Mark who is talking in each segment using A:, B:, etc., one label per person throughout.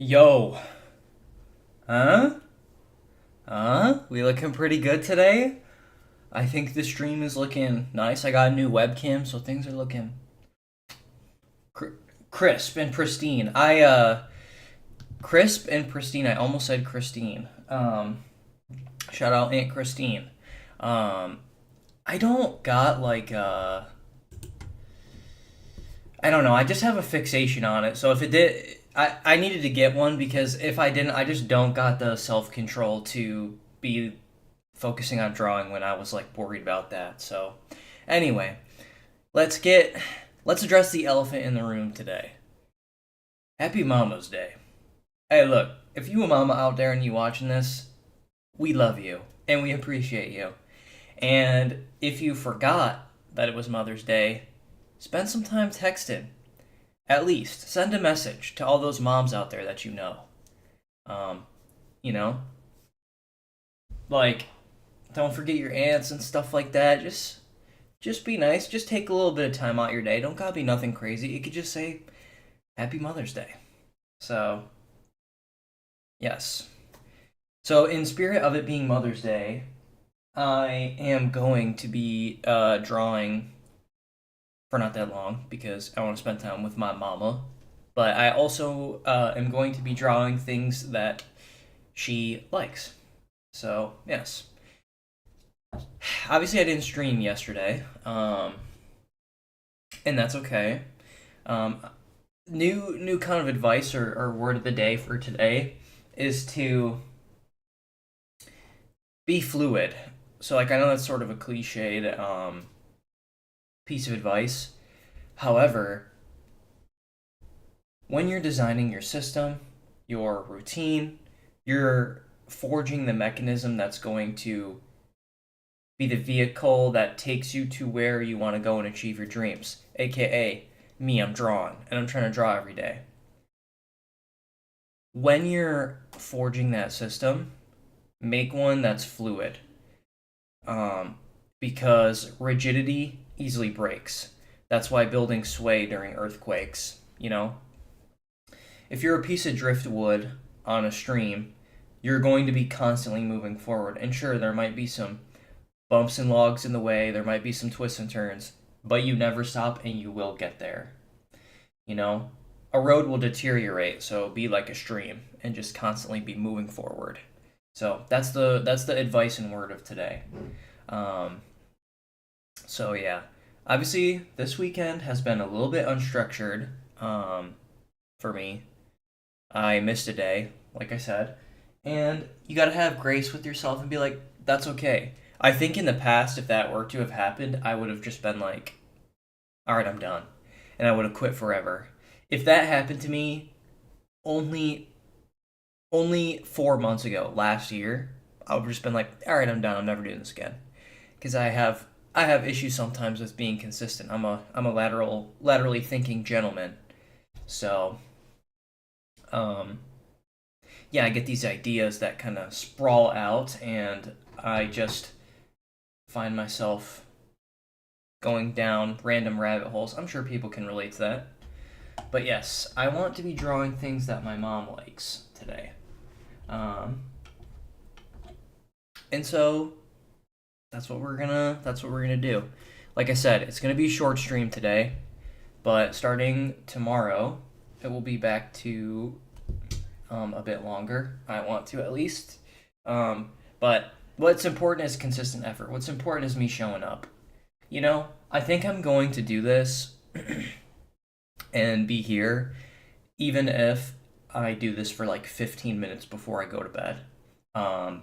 A: Yo, huh? We looking pretty good today? I think the stream is looking nice. I got a new webcam, so things are looking cr- crisp and pristine. Crisp and pristine. I almost said Christine. Shout out Aunt Christine. Um, I don't got I don't know. I just have a fixation on it. So if it did, I needed to get one because if I didn't, I just don't got the self control to be focusing on drawing when I was like worried about that. So anyway, let's get let's address the elephant in the room today. Happy Mama's Day. Hey, look, if you a mama out there and you watching this, we love you and we appreciate you. And if you forgot that it was Mother's Day, spend some time texting. At least send a message to all those moms out there that you know. Um, you know, like don't forget your aunts and stuff like that. Just be nice. Just take a little bit of time out your day. Don't gotta be nothing crazy. You could just say Happy Mother's Day. So yes. So in spirit of it being Mother's Day, I am going to be drawing for not that long because I want to spend time with my mama. But I also am going to be drawing things that she likes. So yes, obviously I didn't stream yesterday, and that's okay. Um, new kind of advice or word of the day for today is to be fluid. So like I know that's sort of a cliched piece of advice. However, when you're designing your system, your routine, you're forging the mechanism that's going to be the vehicle that takes you to where you want to go and achieve your dreams. AKA, me, I'm drawing, and I'm trying to draw every day. When you're forging that system, make one that's fluid. Um, because rigidity easily breaks. That's why buildings sway during earthquakes. If you're a piece of driftwood on a stream, you're going to be constantly moving forward. And sure, there might be some bumps and logs in the way, there might be some twists and turns, but you never stop and you will get there. You know, a road will deteriorate, so be like a stream and just constantly be moving forward. So that's the advice and word of today. Um, so yeah, obviously this weekend has been a little bit unstructured for me. I missed a day, like I said, and you got to have grace with yourself and be like, that's okay. I think in the past, if that were to have happened, I would have just been like, all right, I'm done, and I would have quit forever. If that happened to me only only 4 months ago, last year, I would have just been like, all right, I'm done. I'm never doing this again because I have issues sometimes with being consistent. I'm a laterally thinking gentleman, so um yeah, I get these ideas that kind of sprawl out, and I just find myself going down random rabbit holes. I'm sure people can relate to that. But yes, I want to be drawing things that my mom likes today. Um, and so that's what we're gonna do. Like I said, it's gonna be a short stream today, but starting tomorrow, it will be back to a bit longer. I want to at least. But what's important is consistent effort. What's important is me showing up. I think I'm going to do this and be here, even if I do this for like 15 minutes before I go to bed. Um,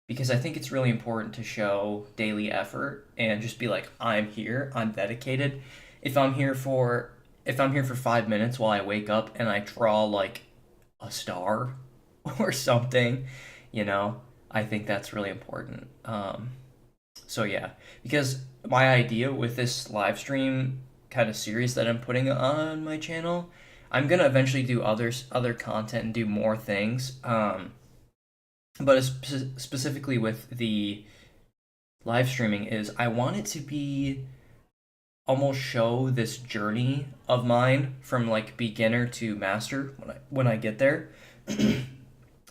A: because I think it's really important to show daily effort and just be like, I'm here, I'm dedicated. If I'm here for if I'm here for 5 minutes while I wake up and I draw like a star or something, you know, I think that's really important. So yeah, because my idea with this live stream kind of series that I'm putting on my channel, I'm gonna eventually do other content and do more things. But specifically with the live streaming is I want it to be almost show this journey of mine from like beginner to master when I get there.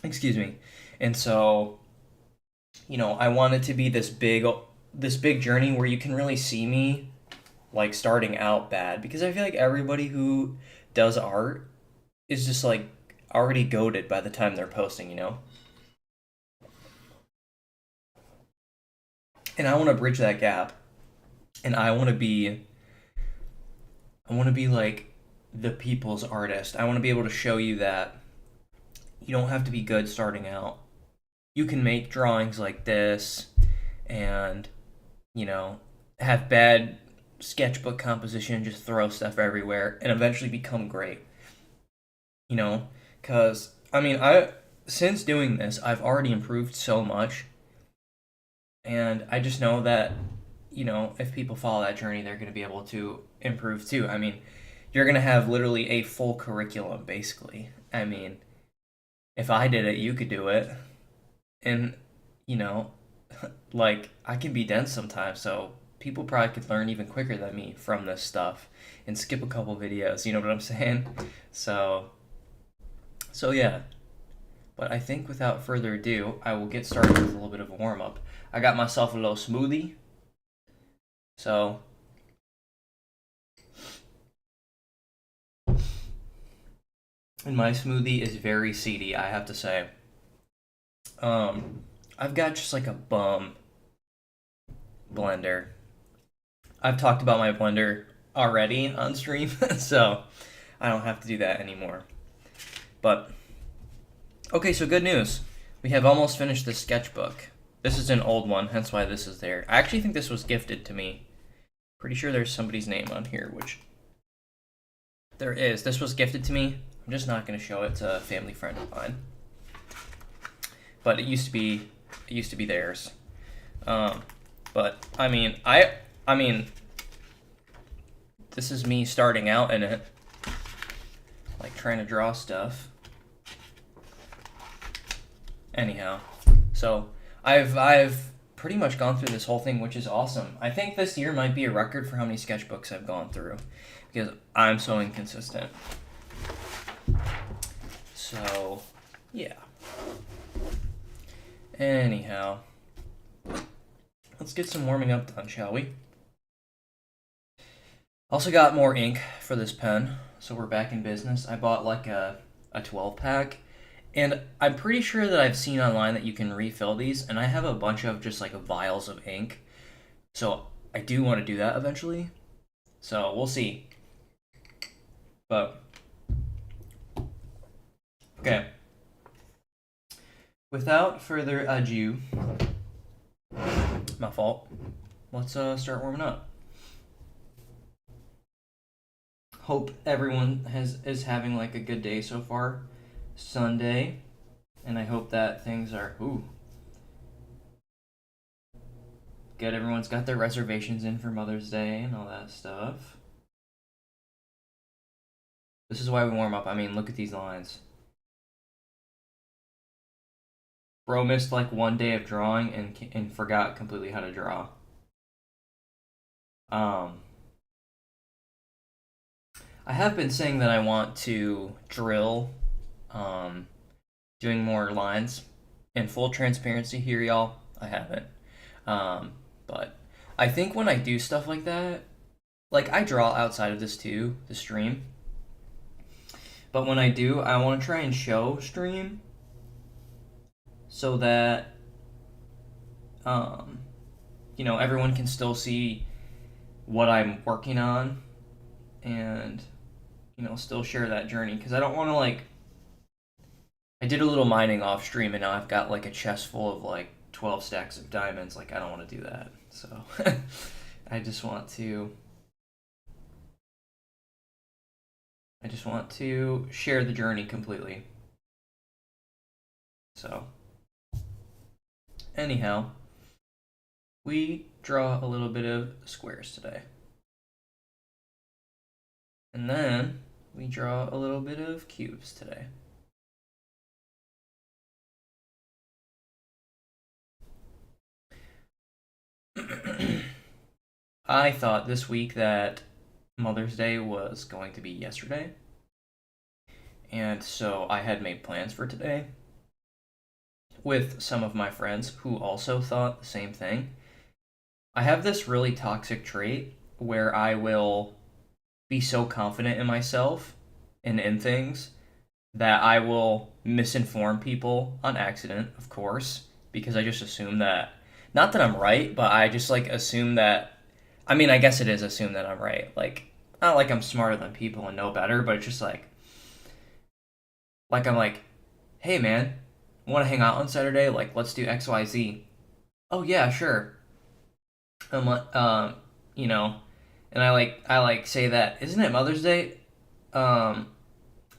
A: Excuse me. And so, I want it to be this big journey where you can really see me like starting out bad, because I feel like everybody who does art is just like already goated by the time they're posting. And I want to bridge that gap, and I want to be like the people's artist. I want to be able to show you that you don't have to be good starting out. You can make drawings like this and, you know, have bad sketchbook composition, just throw stuff everywhere and eventually become great. You know, cuz I mean, I since doing this, I've already improved so much, and I just know that, if people follow that journey, they're going to be able to improve too. I mean, you're going to have literally a full curriculum basically. I mean, if I did it, you could do it. And, you know, like I can be dense sometimes, so people probably could learn even quicker than me from this stuff and skip a couple videos, you know what I'm saying? So, so yeah. But I think without further ado, I will get started with a little bit of a warm up. I got myself a little smoothie. So, and my smoothie is very seedy, I have to say. Um, I've got just like a bum blender. I've talked about my blender already on stream, so I don't have to do that anymore. But okay, so good news. We have almost finished this sketchbook. This is an old one, hence why this is there. I actually think this was gifted to me. Pretty sure there's somebody's name on here, which there is. This was gifted to me. I'm just not going to show it to a family friend of mine. But it used to be theirs. But I mean, this is me starting out in it, like trying to draw stuff. Anyhow, so I've pretty much gone through this whole thing, which is awesome. I think this year might be a record for how many sketchbooks I've gone through, because I'm so inconsistent. So, yeah. Anyhow, let's get some warming up done, shall we? Also got more ink for this pen, so we're back in business. I bought like a 12 pack, and I'm pretty sure that I've seen online that you can refill these, and I have a bunch of just like vials of ink. So I do want to do that eventually. So we'll see. But okay. Without further ado, my fault. Let's start warming up. Hope everyone is having like a good day so far. Sunday, and I hope that things are good. Everyone's got their reservations in for Mother's Day and all that stuff. This is why we warm up. I mean, look at these lines. Bro missed like one day of drawing and forgot completely how to draw. Um, I have been saying that I want to drill, um, doing more lines. In full transparency here, y'all, I haven't. Um, but I think when I do stuff like that, like I draw outside of this too, the stream. But when I do, I want to try and show stream so that um, everyone can still see what I'm working on, and still share that journey, because I don't want to like I did a little mining off stream, and now I've got like a chest full of like 12 stacks of diamonds. Like I don't want to do that. So I just want to share the journey completely. So anyhow, we draw a little bit of squares today. And then we draw a little bit of cubes today. I thought this week that Mother's Day was going to be yesterday, and so I had made plans for today with some of my friends who also thought the same thing. I have this really toxic trait where I will be so confident in myself and in things that I will misinform people on accident, of course, because I just assume that, not that I'm right, but I just like assume that, I mean, I guess it is assume that I'm right. Like, not like I'm smarter than people and know better, but it's just like I'm like, hey man, want to hang out on Saturday? Like, let's do XYZ. Oh yeah, sure. I'm like, you know, and I like say that, isn't it Mother's Day? Um,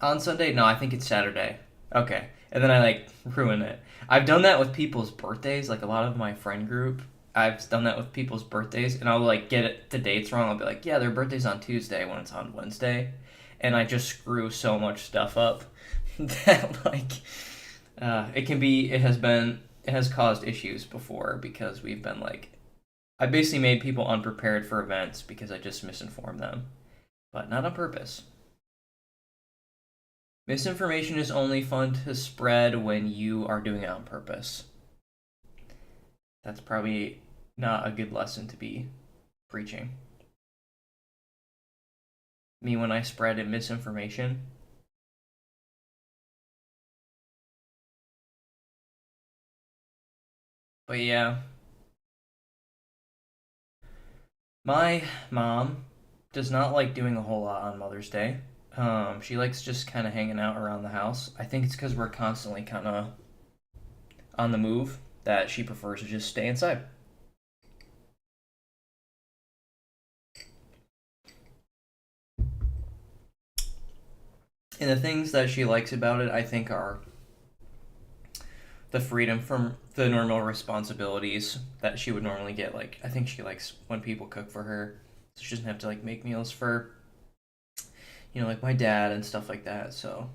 A: on Sunday? No, I think it's Saturday. Okay. And then I like ruin it. I've done that with people's birthdays, like a lot of my friend group. I've done that with people's birthdays, and I'll like get it, the dates wrong. I'll be like, yeah, their birthday's on Tuesday when it's on Wednesday, and I just screw so much stuff up that like it has caused issues before because we've been like, I basically made people unprepared for events because I just misinformed them, but not on purpose. Misinformation is only fun to spread when you are doing it on purpose. That's probably not a good lesson to be preaching. Me when I spread misinformation. But yeah, my mom does not like doing a whole lot on Mother's Day. She likes just kind of hanging out around the house. I think it's because we're constantly kind of on the move that she prefers to just stay inside. And the things that she likes about it, I think, are the freedom from the normal responsibilities that she would normally get. Like, I think she likes when people cook for her, so she doesn't have to like make meals for, like my dad and stuff like that. So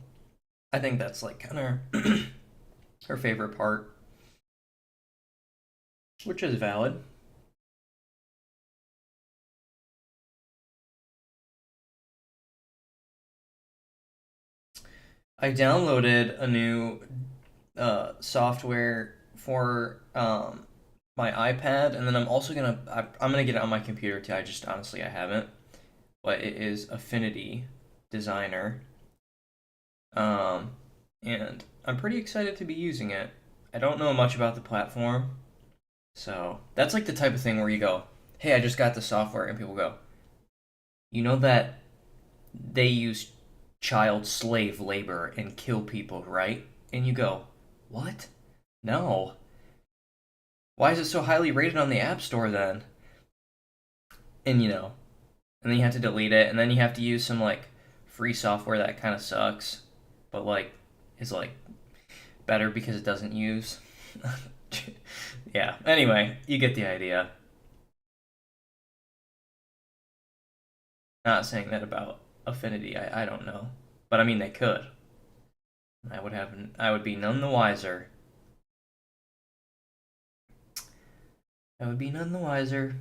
A: I think that's like kind of her favorite part, which is valid. I downloaded a new software for my iPad, and then I'm gonna get it on my computer too. I just honestly I haven't, but it is Affinity Designer. Um, and I'm pretty excited to be using it. I don't know much about the platform, so that's like the type of thing where you go, "Hey, I just got the software," and people go, "You know that they use child slave labor and kill people, right?" And you go, "What? No. Why is it so highly rated on the App Store then?" And and then you have to delete it, and then you have to use some like free software that kind of sucks, but like is like better because it doesn't use. Yeah. Anyway, you get the idea. Not saying that about Affinity. I don't know, but I mean they could. I would be none the wiser. I would be none the wiser.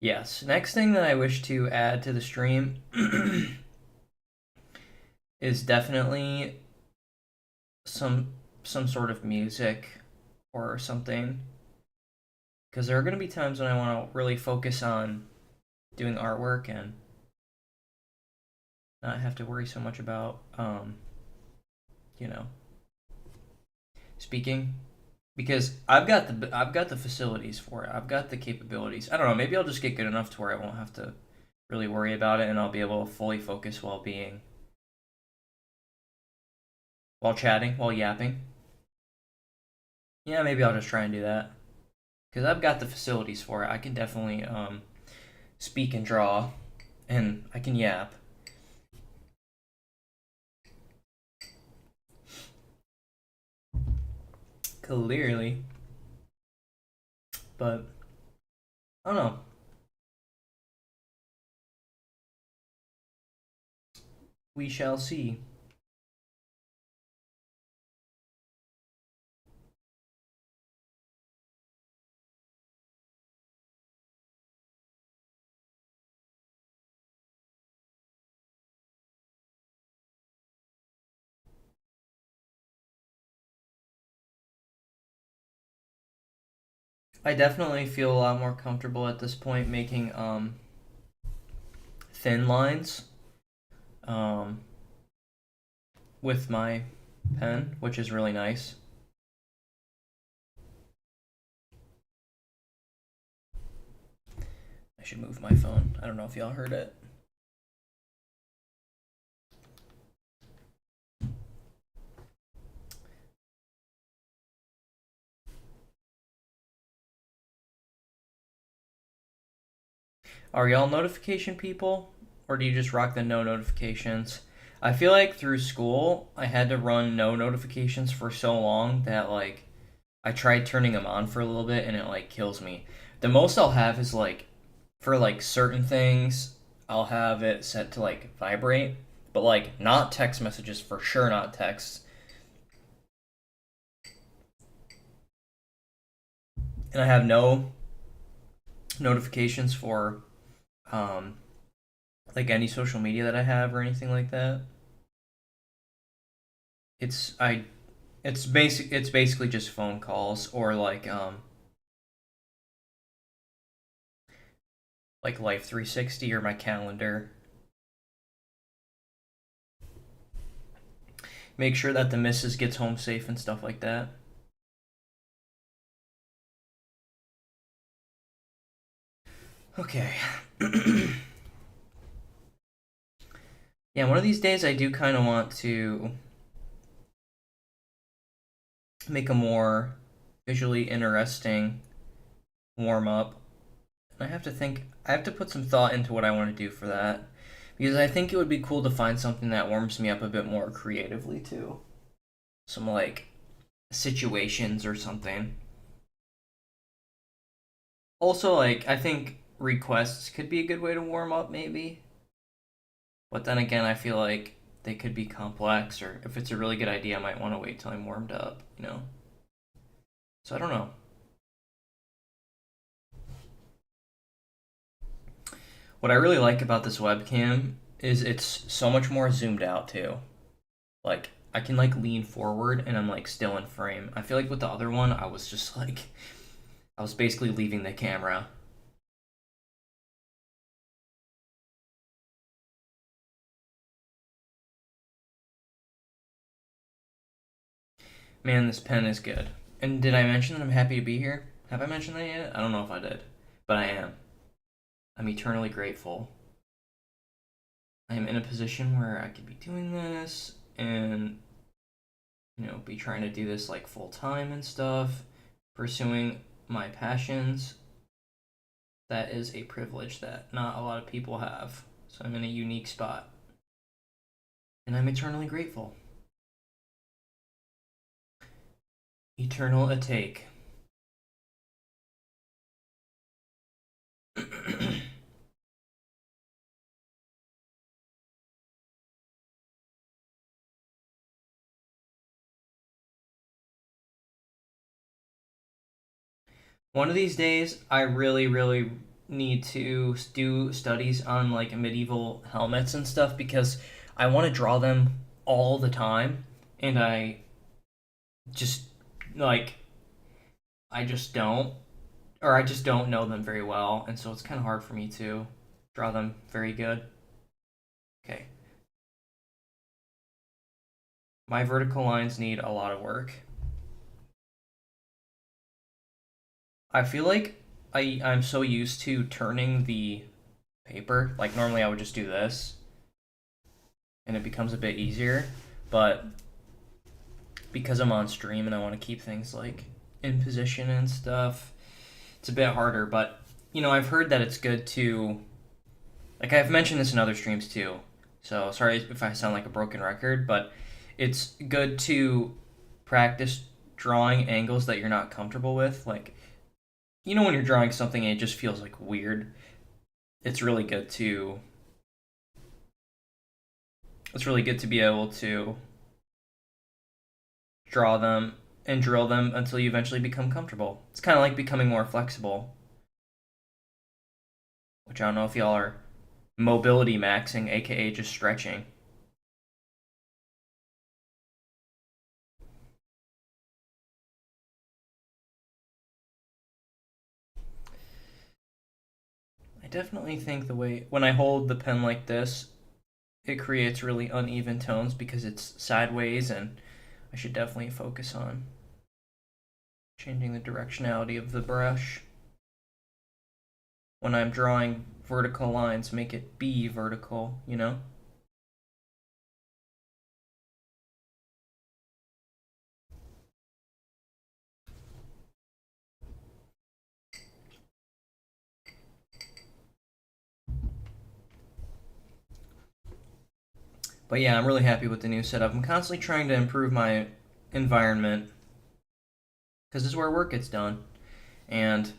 A: Yes. Next thing that I wish to add to the stream is definitely some some sort of music or something, because there are going to be times when I want to really focus on doing artwork and not have to worry so much about you know, speaking, because I've got the facilities for it. I've got the capabilities. I don't know, maybe I'll just get good enough to where I won't have to really worry about it and I'll be able to fully focus while chatting, while yapping. Yeah, maybe I'll just try and do that. Cuz I've got the facilities for it. I can definitely speak and draw and I can yap. Clearly, but I don't know. We shall see. I definitely feel a lot more comfortable at this point making thin lines um, with my pen, which is really nice. I should move my phone. I don't know if y'all heard it. Are y'all notification people? Or do you just rock the no notifications? I feel like through school, I had to run no notifications for so long that, like, I tried turning them on for a little bit and it, like, kills me. The most I'll have is, like, for, like, certain things, I'll have it set to, like, vibrate. But, like, not text messages, for sure not texts. And I have no notifications for, um, like, any social media that I have or anything like that. It's I it's basically just phone calls or like Life 360 or my calendar. Make sure that the missus gets home safe and stuff like that. Okay. Yeah, one of these days I do kind of want to make a more visually interesting warm up. And I have to put some thought into what I want to do for that. Because I think it would be cool to find something that warms me up a bit more creatively too. Some like situations or something. Also, like, I think requests could be a good way to warm up, maybe. But then again, I feel like they could be complex, or if it's a really good idea, I might want to wait till I'm warmed up, you know? So I don't know. What I really like about this webcam is it's so much more zoomed out, too. Like, I can, like, lean forward and I'm, like, still in frame. I feel like with the other one, I was just, like, I was basically leaving the camera. Man, this pen is good. And did I mention that I'm happy to be here? Have I mentioned that yet? I don't know if I did, but I am. I'm eternally grateful. I am in a position where I could be doing this and, be trying to do this like full time and stuff, pursuing my passions. That is a privilege that not a lot of people have. So I'm in a unique spot. And I'm eternally grateful. Eternal a take. One of these days, I really, really need to do studies on like medieval helmets and stuff because I want to draw them all the time, and just like I just don't, or I just don't know them very well, and so it's kind of hard for me to draw them very good. Okay, my vertical lines need a lot of work. I feel like I'm so used to turning the paper. Like normally I would just do this, and it becomes a bit easier. But because I'm on stream and I want to keep things like in position and stuff, it's a bit harder. But I've heard that it's good to like I've mentioned this in other streams too. So sorry if I sound like a broken record, but it's good to practice drawing angles that you're not comfortable with. Like when you're drawing something and it just feels like weird, it's really good to it's really good to be able to draw them and drill them until you eventually become comfortable. It's kind of like becoming more flexible, which I don't know if y'all are mobility maxing, aka just stretching. I definitely think the way when I hold the pen like this, it creates really uneven tones because it's sideways, and I should definitely focus on changing the directionality of the brush. When I'm drawing vertical lines, make it be vertical, you know? But yeah, I'm really happy with the new setup. I'm constantly trying to improve my environment because this is where work gets done. And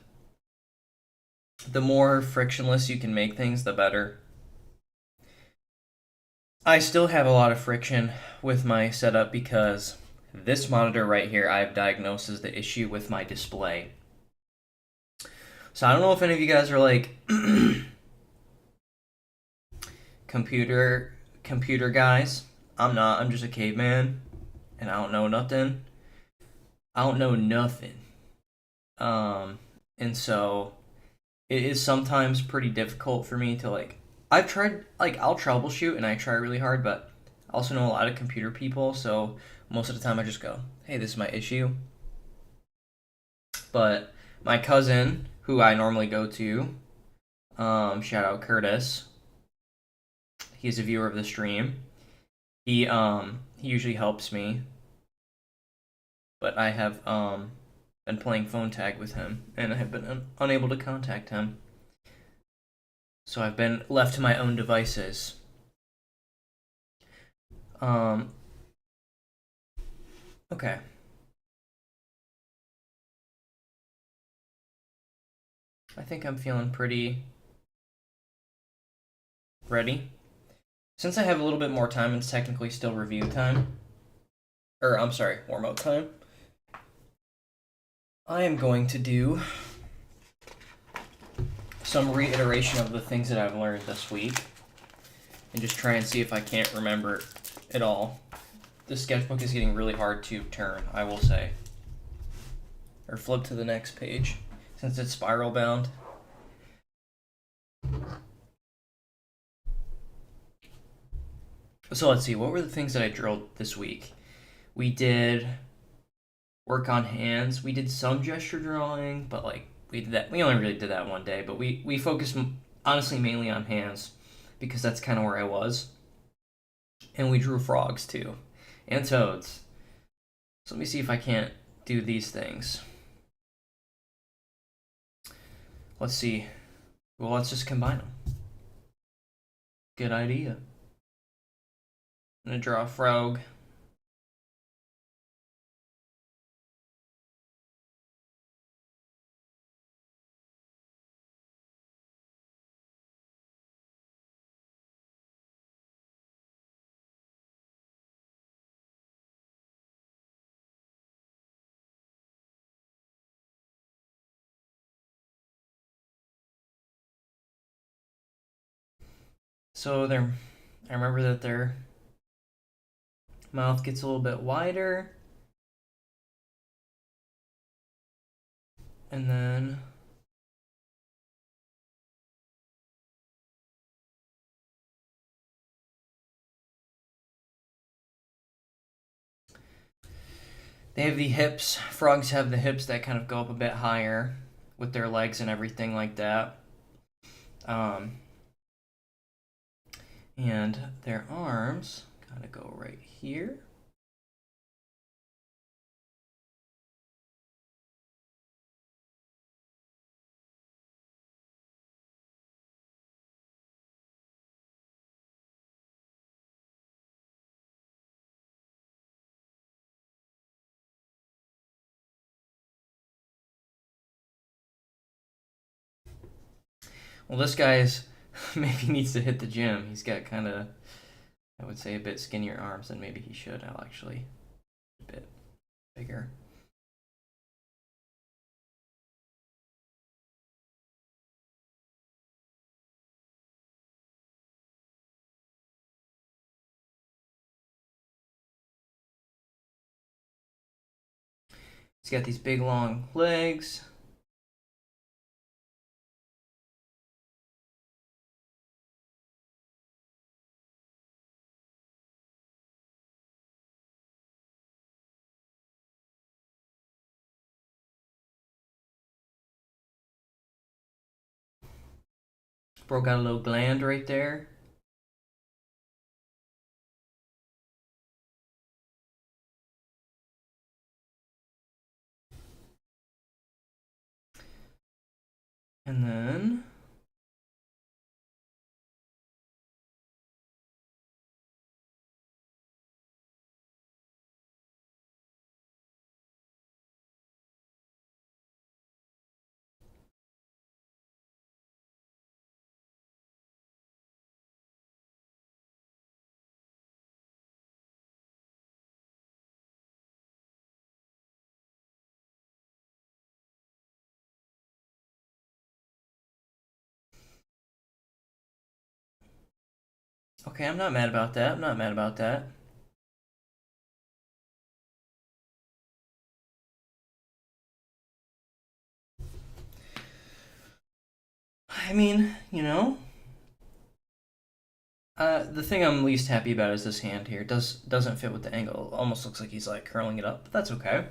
A: the more frictionless you can make things, the better. I still have a lot of friction with my setup because this monitor right here, I've diagnosed as the issue with my display. So I don't know if any of you guys are like computer guys. I'm not. I'm just a caveman, and I don't know nothing. I don't know nothing. And so it is sometimes pretty difficult for me to like. I've tried like I'll troubleshoot and I try really hard, but I also know a lot of computer people, so most of the time I just go, "Hey, this is my issue." But my cousin, who I normally go to, shout out Curtis. He's a viewer of the stream. He usually helps me, but I have been playing phone tag with him, and I have been unable to contact him. So I've been left to my own devices. Um, okay. I think I'm feeling pretty ready. Since I have a little bit more time, it's technically still review time. Or, I'm sorry, warm up time. I am going to do some reiteration of the things that I've learned this week and just try and see if I can't remember it all. This sketchbook is getting really hard to turn, I will say. Or flip to the next page since it's spiral bound. So let's see, what were the things that I drilled this week? We did work on hands. We did some gesture drawing, but like we did that. We only really did that one day, but we focused honestly mainly on hands because that's kind of where I was. And we drew frogs too, and toads. So let me see if I can't do these things. Let's see. Well, let's just combine them. Good idea. I'm gonna draw a frog. So their, I remember that their mouth gets a little bit wider, and then they have the hips. Frogs have the hips that kind of go up a bit higher with their legs and everything like that. Um, and their arms kind of go right here. Well, this guy's maybe needs to hit the gym. He's got kind of I would say a bit skinnier arms than maybe he should. I'll actually a bit bigger. He's got these big long legs. Bro got a little gland right there. And then okay, I'm not mad about that. I'm not mad about that. I mean, the thing I'm least happy about is this hand here. Doesn't fit with the angle. Almost looks like he's like curling it up, but that's okay.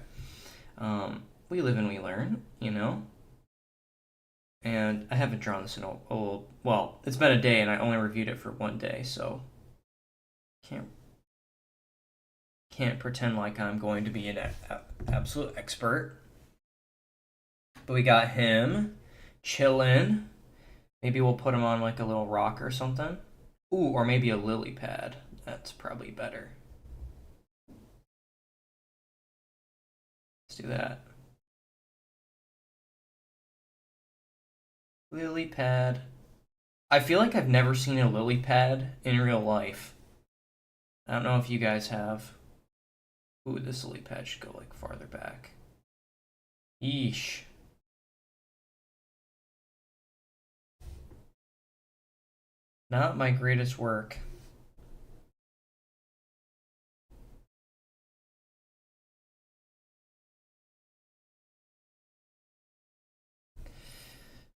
A: We live and we learn. And I haven't drawn this in well, it's been a day and I only reviewed it for one day, so can't can't pretend like I'm going to be an absolute expert. But we got him chilling. Maybe we'll put him on like a little rock or something. Ooh, or maybe a lily pad. That's probably better. Let's do that. Lily pad. I feel like I've never seen a lily pad in real life. I don't know if you guys have. Ooh, this lily pad should go like farther back. Yeesh. Not my greatest work.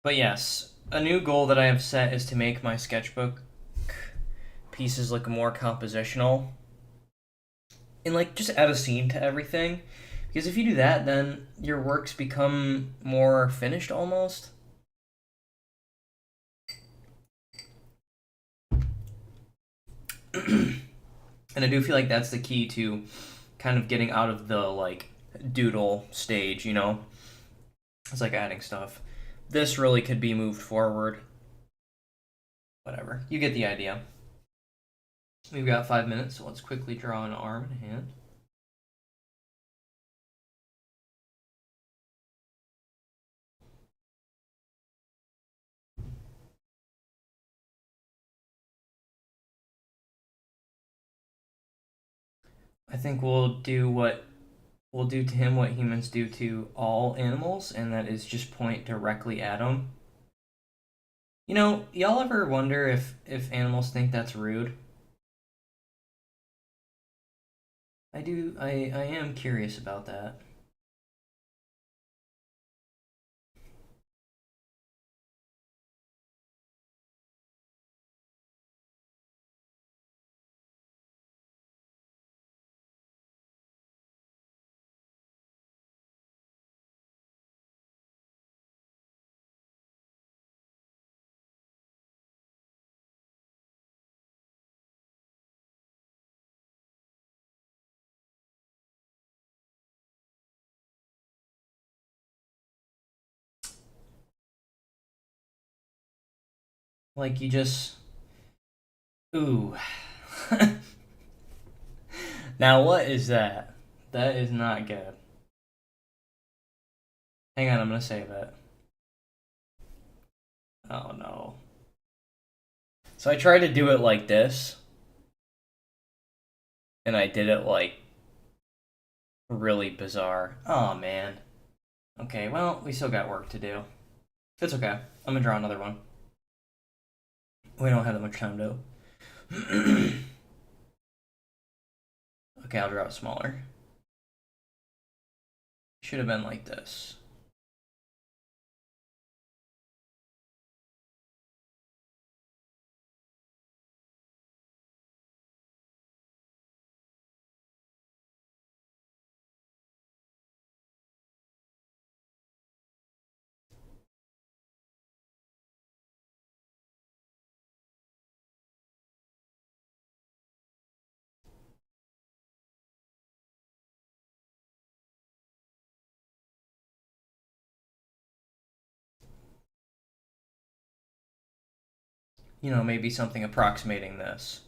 A: But yes, a new goal that I have set is to make my sketchbook pieces look more compositional. And like just add a scene to everything. Because if you do that, then your works become more finished almost. And I do feel like that's the key to kind of getting out of the like doodle stage. It's like adding stuff. This really could be moved forward. Whatever. You get the idea. We've got 5 minutes, so let's quickly draw an arm and a hand. I think we'll do to him what humans do to all animals, and that is just point directly at him. Y'all ever wonder if animals think that's rude? I do. I am curious about that. Like you just ooh. Now what is that? That is not good. Hang on, I'm gonna save it. Oh no. So I tried to do it like this, and I did it like really bizarre. Oh man. Okay, well, we still got work to do. It's okay. I'm gonna draw another one. We don't have that much time to. Okay, I'll draw it smaller. Should have been like this. You know, maybe something approximating this.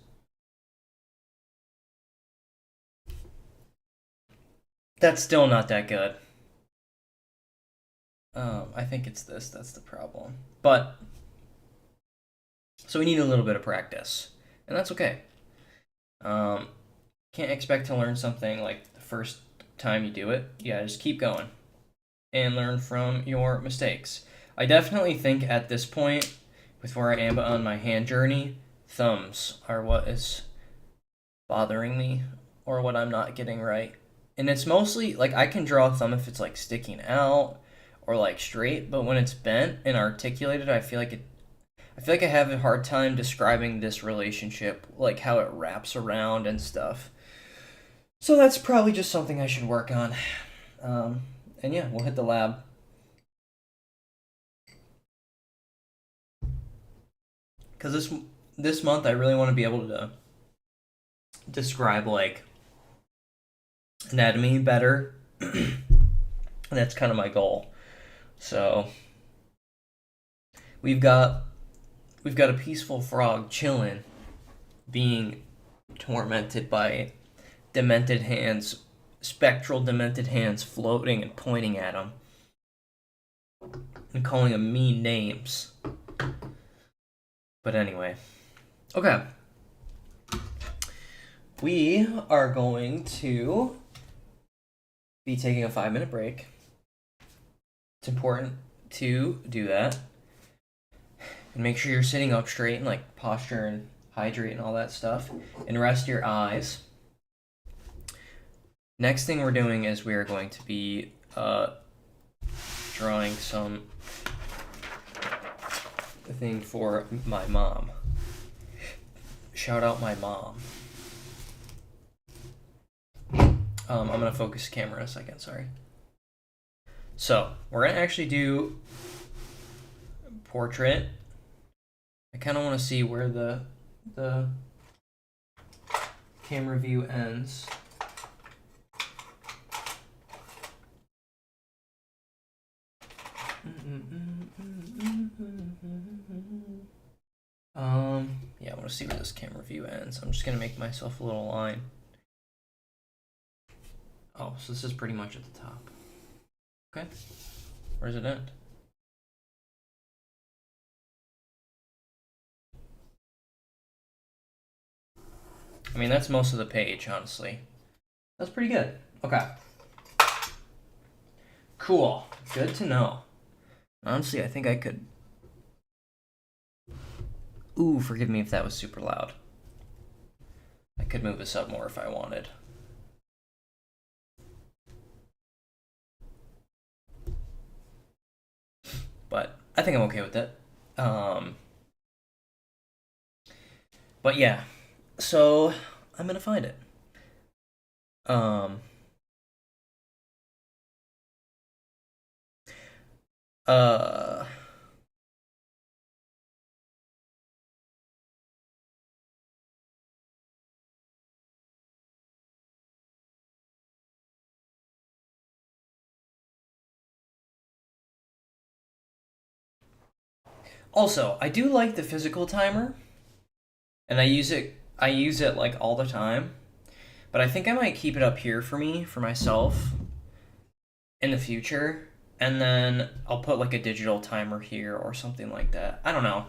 A: That's still not that good. I think it's this that's the problem. But, so we need a little bit of practice, and that's okay. Um, can't expect to learn something like the first time you do it. Yeah, just keep going and learn from your mistakes. I definitely think at this point, with where I am on my hand journey, thumbs are what is bothering me or what I'm not getting right. And it's mostly like I can draw a thumb if it's like sticking out or like straight, but when it's bent and articulated, I feel like I have a hard time describing this relationship, like how it wraps around and stuff. So that's probably just something I should work on. And yeah, we'll hit the lab. Because this month I really want to be able to describe like anatomy better. And that's kind of my goal. So we've got a peaceful frog chilling, being tormented by demented hands, spectral demented hands floating and pointing at him and calling him mean names. But anyway, okay. We are going to be taking a 5-minute break. It's important to do that. And make sure you're sitting up straight and like posture and hydrate and all that stuff. And rest your eyes. Next thing we're doing is we are going to be drawing some thing for my mom. Shout out my mom. I'm gonna focus camera in a second, sorry. So, we're gonna actually do portrait. I kind of want to see where the camera view ends. Yeah, I want to see where this camera view ends. I'm just gonna make myself a little line. Oh, so this is pretty much at the top. Okay, where does it end? I mean, that's most of the page, honestly. That's pretty good. Okay. Cool. Good to know. Honestly, I think I could... Ooh, forgive me if that was super loud. I could move this up more if I wanted. But I think I'm okay with it. But yeah, so I'm gonna find it. Um, uh, Also, I do like the physical timer, and I use it. I use it like all the time. But I think I might keep it up here for me, for myself, in the future, and then I'll put like a digital timer here or something like that. I don't know.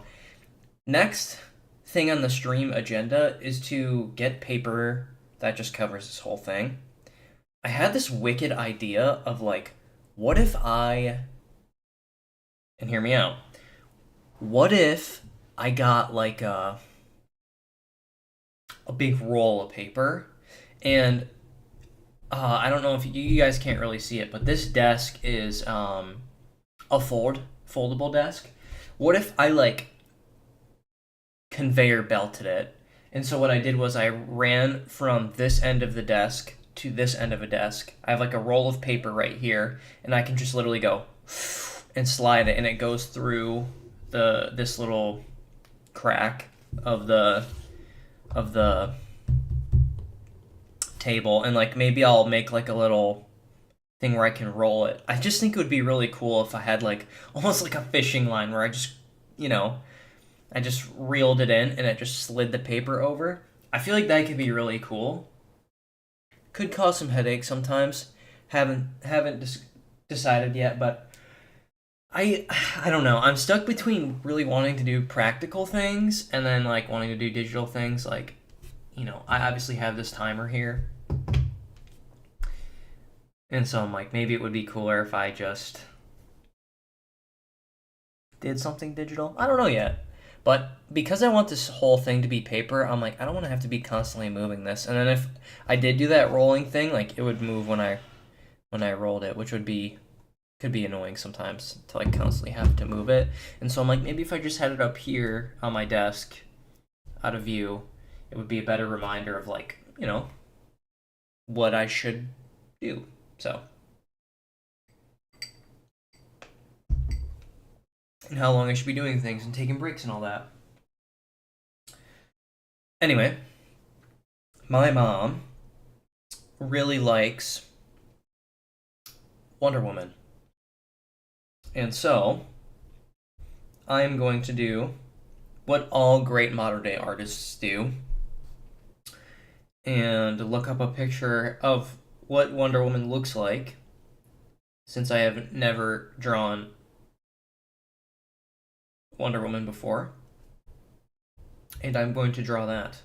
A: Next thing on the stream agenda is to get paper that just covers this whole thing. I had this wicked idea of like, what if I, and hear me out, what if I got like a big roll of paper and I don't know if you guys can't really see it, but this desk is a foldable desk. What if I like conveyor belted it? And so what I did was I ran from this end of the desk to this end of a desk. I have like a roll of paper right here, and I can just literally go and slide it, and it goes through the this little crack of the table, and like maybe I'll make like a little thing where I can roll it. I just think it would be really cool if I had like almost like a fishing line where I just, you know, I just reeled it in and it just slid the paper over. I feel like that could be really cool. Could cause some headaches sometimes. Haven't decided yet, but I I don't know. I'm stuck between really wanting to do practical things and then like wanting to do digital things. Like, I obviously have this timer here, and so I'm like, maybe it would be cooler if I just did something digital. I don't know yet. But because I want this whole thing to be paper, I'm like, I don't want to have to be constantly moving this. And then if I did do that rolling thing, like it would move when I rolled it, which could be annoying sometimes to like constantly have to move it. And so I'm like, maybe if I just had it up here on my desk, out of view, it would be a better reminder of like, what I should do. So, and how long I should be doing things and taking breaks and all that. Anyway, my mom really likes Wonder Woman. And so, I am going to do what all great modern day artists do and look up a picture of what Wonder Woman looks like, since I have never drawn Wonder Woman before. And I'm going to draw that.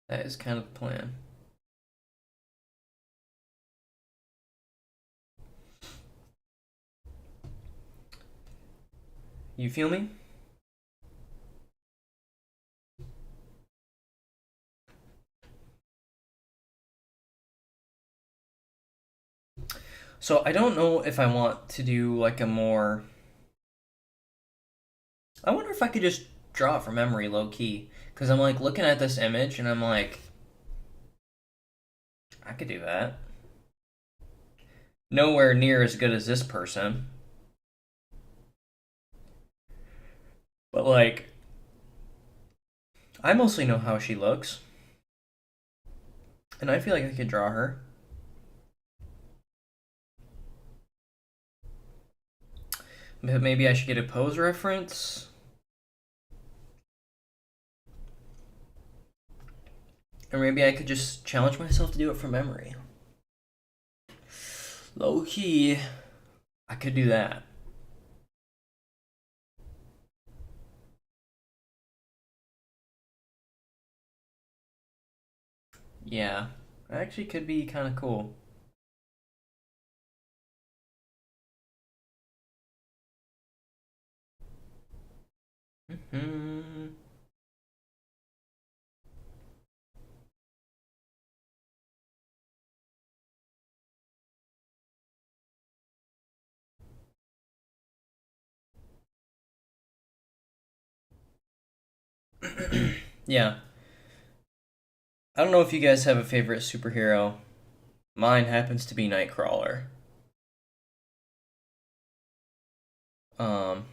A: That is kind of the plan. You feel me? So I don't know if I want to do like a more. I wonder if I could just draw it from memory, low key. Because I'm like looking at this image and I'm like, I could do that. Nowhere near as good as this person. But like, I mostly know how she looks. And I feel like I could draw her. But maybe I should get a pose reference. Or maybe I could just challenge myself to do it from memory. Low key, I could do that. Yeah, actually could be kind of cool. Hmm. Yeah. I don't know if you guys have a favorite superhero. Mine happens to be Nightcrawler. Um,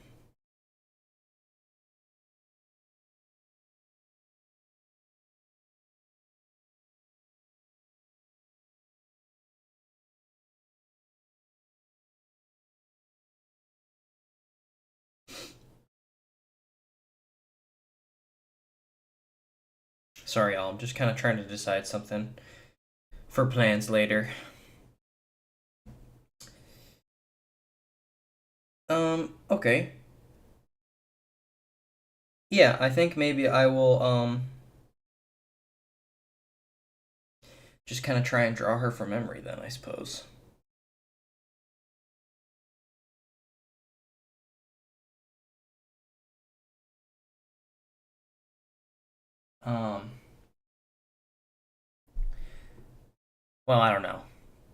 A: Sorry, y'all. I'm just kind of trying to decide something for plans later. Okay. Yeah, I think maybe I will just kind of try and draw her from memory then, I suppose. Um, well, I don't know.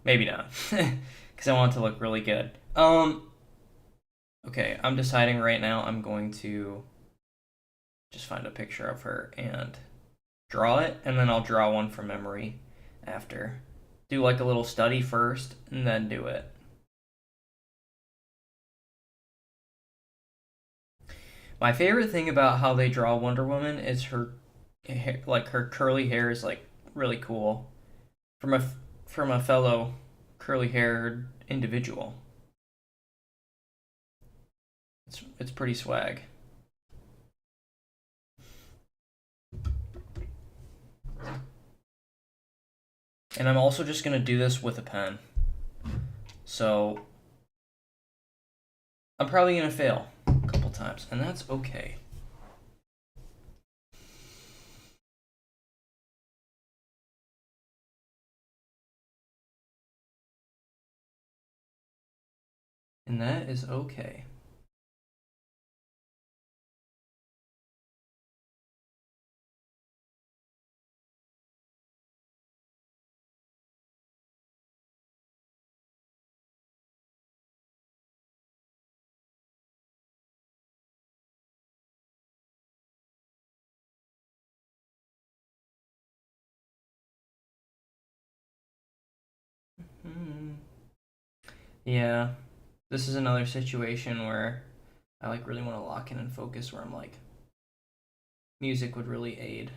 A: Maybe not. Because I want it to look really good. Okay, I'm deciding right now I'm going to just find a picture of her and draw it, and then I'll draw one from memory after. Do like a little study first, and then do it. My favorite thing about how they draw Wonder Woman is her hair, like her curly hair is like really cool from a fellow curly haired individual. It's pretty swag. And I'm also just gonna do this with a pen. So I'm probably gonna fail a couple times, and that's okay. And that is okay. Hmm. Yeah, this is another situation where I like really want to lock in and focus where I'm like music would really aid.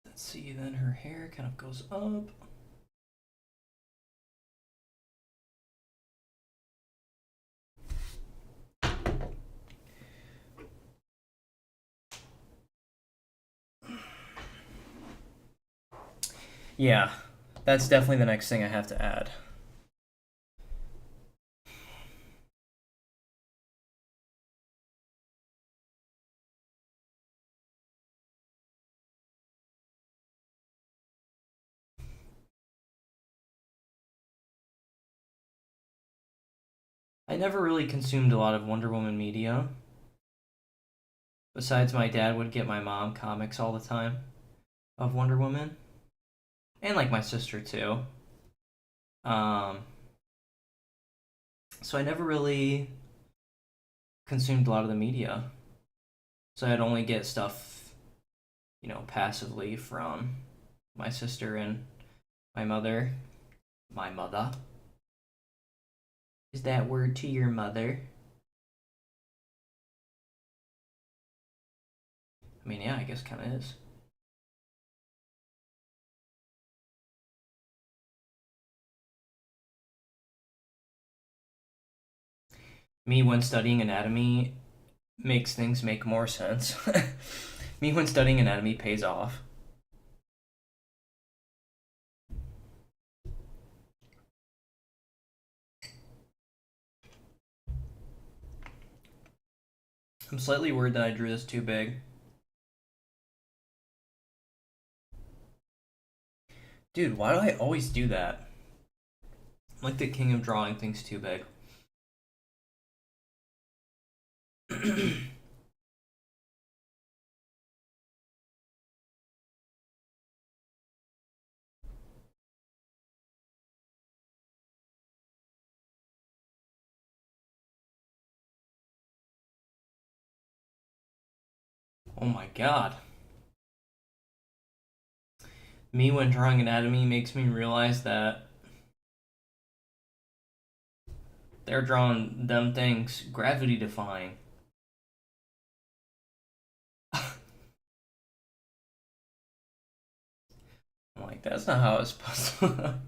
A: Let's see, then her hair kind of goes up. Yeah, that's definitely the next thing I have to add. I never really consumed a lot of Wonder Woman media. Besides, my dad would get my mom comics all the time of Wonder Woman, and like my sister too. Um, so I never really consumed a lot of the media. So I'd only get stuff, passively from my sister and my mother. My mother. Is that word to your mother? I mean, yeah, I guess kind of is. Me, when studying anatomy, makes things make more sense. Me, when studying anatomy, pays off. I'm slightly worried that I drew this too big. Dude, why do I always do that? I'm like the king of drawing things too big. Oh my god. Me when drawing anatomy makes me realize that they're drawing them things gravity defying. I'm like, that's not how it's supposed to.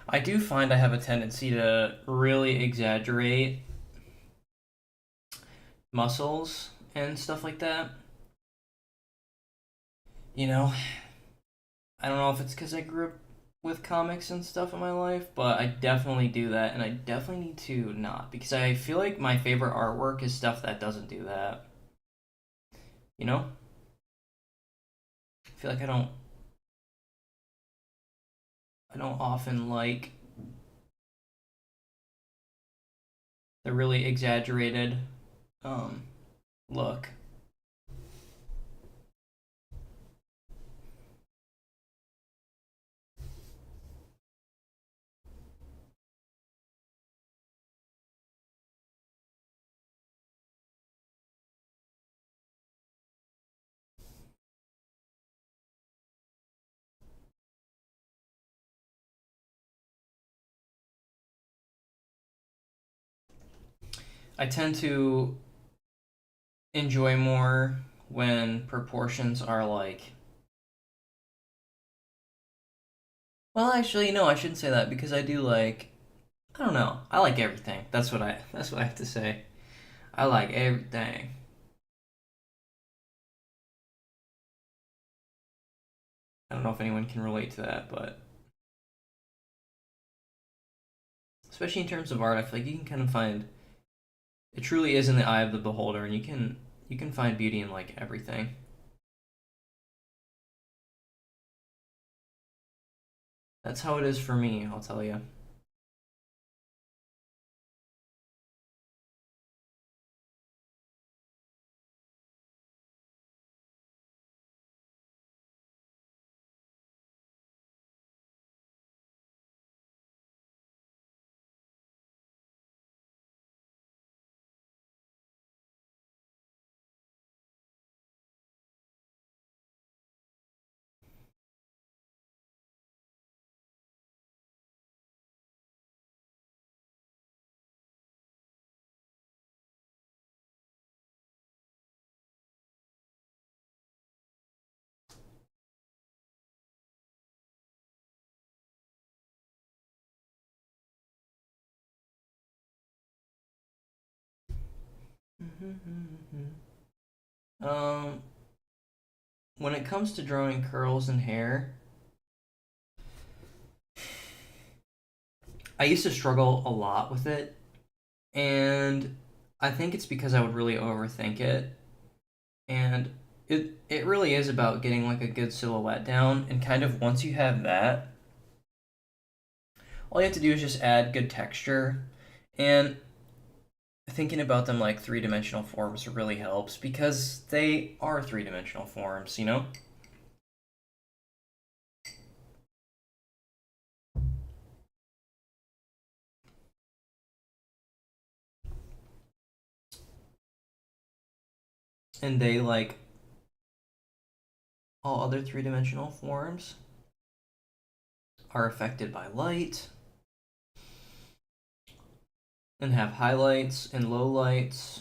A: I do find I have a tendency to really exaggerate muscles and stuff like that. You know, I don't know if it's because I grew up with comics and stuff in my life, but I definitely do that, and I definitely need to not because I feel like my favorite artwork is stuff that doesn't do that. You know, I feel like I don't often like the really exaggerated um look. I tend to enjoy more when proportions are like. Well, actually, no, I shouldn't say that because I do like. I don't know. I like everything. That's what I have to say. I like everything. I don't know if anyone can relate to that, but especially in terms of art, I feel like you can kind of find it truly is in the eye of the beholder, and you can find beauty in like everything. That's how it is for me. I'll tell you. um, when it comes to drawing curls and hair, I used to struggle a lot with it, and I think it's because I would really overthink it, and it really is about getting like a good silhouette down, and kind of once you have that, all you have to do is just add good texture, and thinking about them like three-dimensional forms really helps because they are three-dimensional forms, you know? And they like all other three-dimensional forms are affected by light, and have highlights and lowlights.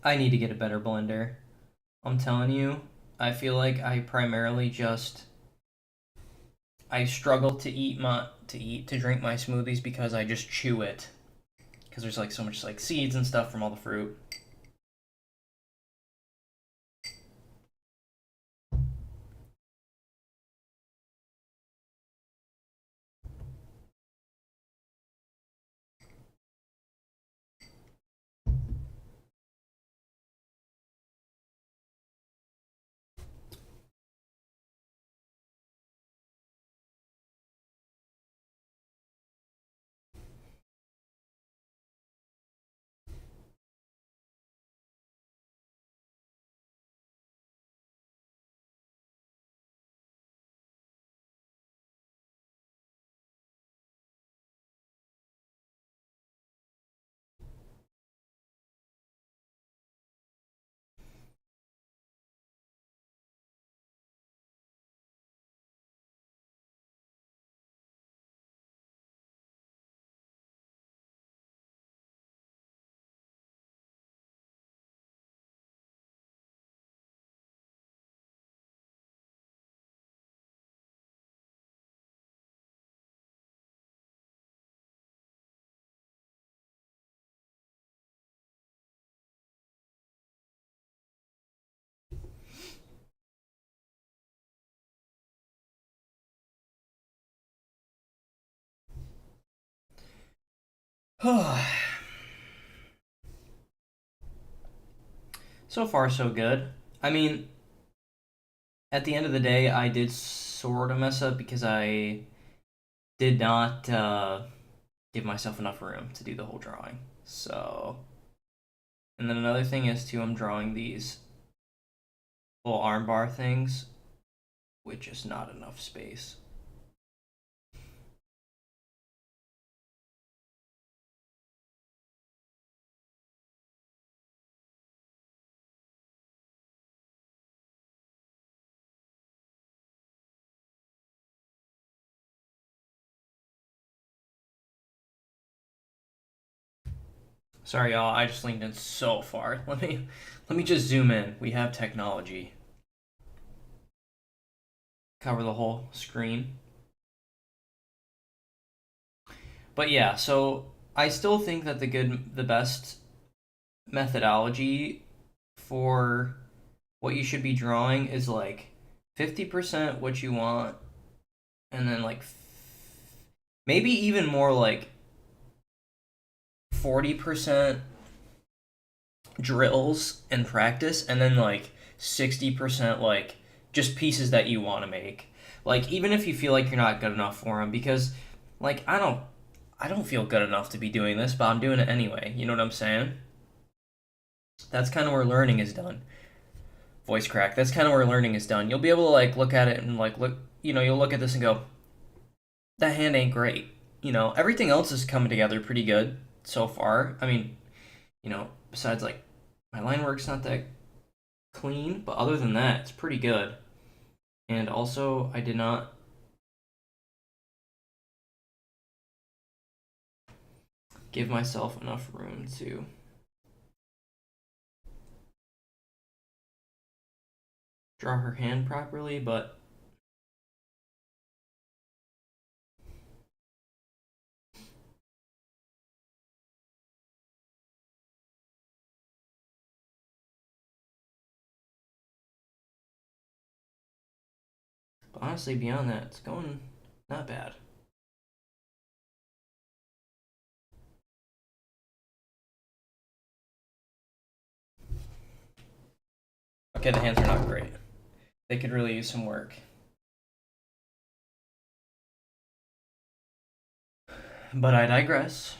A: I need to get a better blender. I'm telling you, I feel like I primarily just I struggle to drink my smoothies because I just chew it because there's like so much like seeds and stuff from all the fruit. So far, so good. I mean, at the end of the day, I did sort of mess up because I did not give myself enough room to do the whole drawing. So, and then another thing is too, I'm drawing these little armbar things with just not enough space. Sorry, y'all. I just leaned in so far. Let me just zoom in. We have technology. Cover the whole screen. But yeah, so I still think that the best methodology for what you should be drawing is like 50% what you want, and then like maybe even more like 40% drills and practice, and then like 60% like just pieces that you want to make. Like even if you feel like you're not good enough for them, because like I don't feel good enough to be doing this, but I'm doing it anyway. You know what I'm saying? That's kind of where learning is done. Voice crack. That's kind of where learning is done. You'll be able to like look at it and like look, you'll look at this and go, that hand ain't great. Everything else is coming together pretty good so far. I mean, besides like my line work's not that clean, but other than that, it's pretty good. And also, I did not give myself enough room to draw her hand properly, but honestly, beyond that, it's going not bad. Okay, the hands are not great. They could really use some work. But I digress.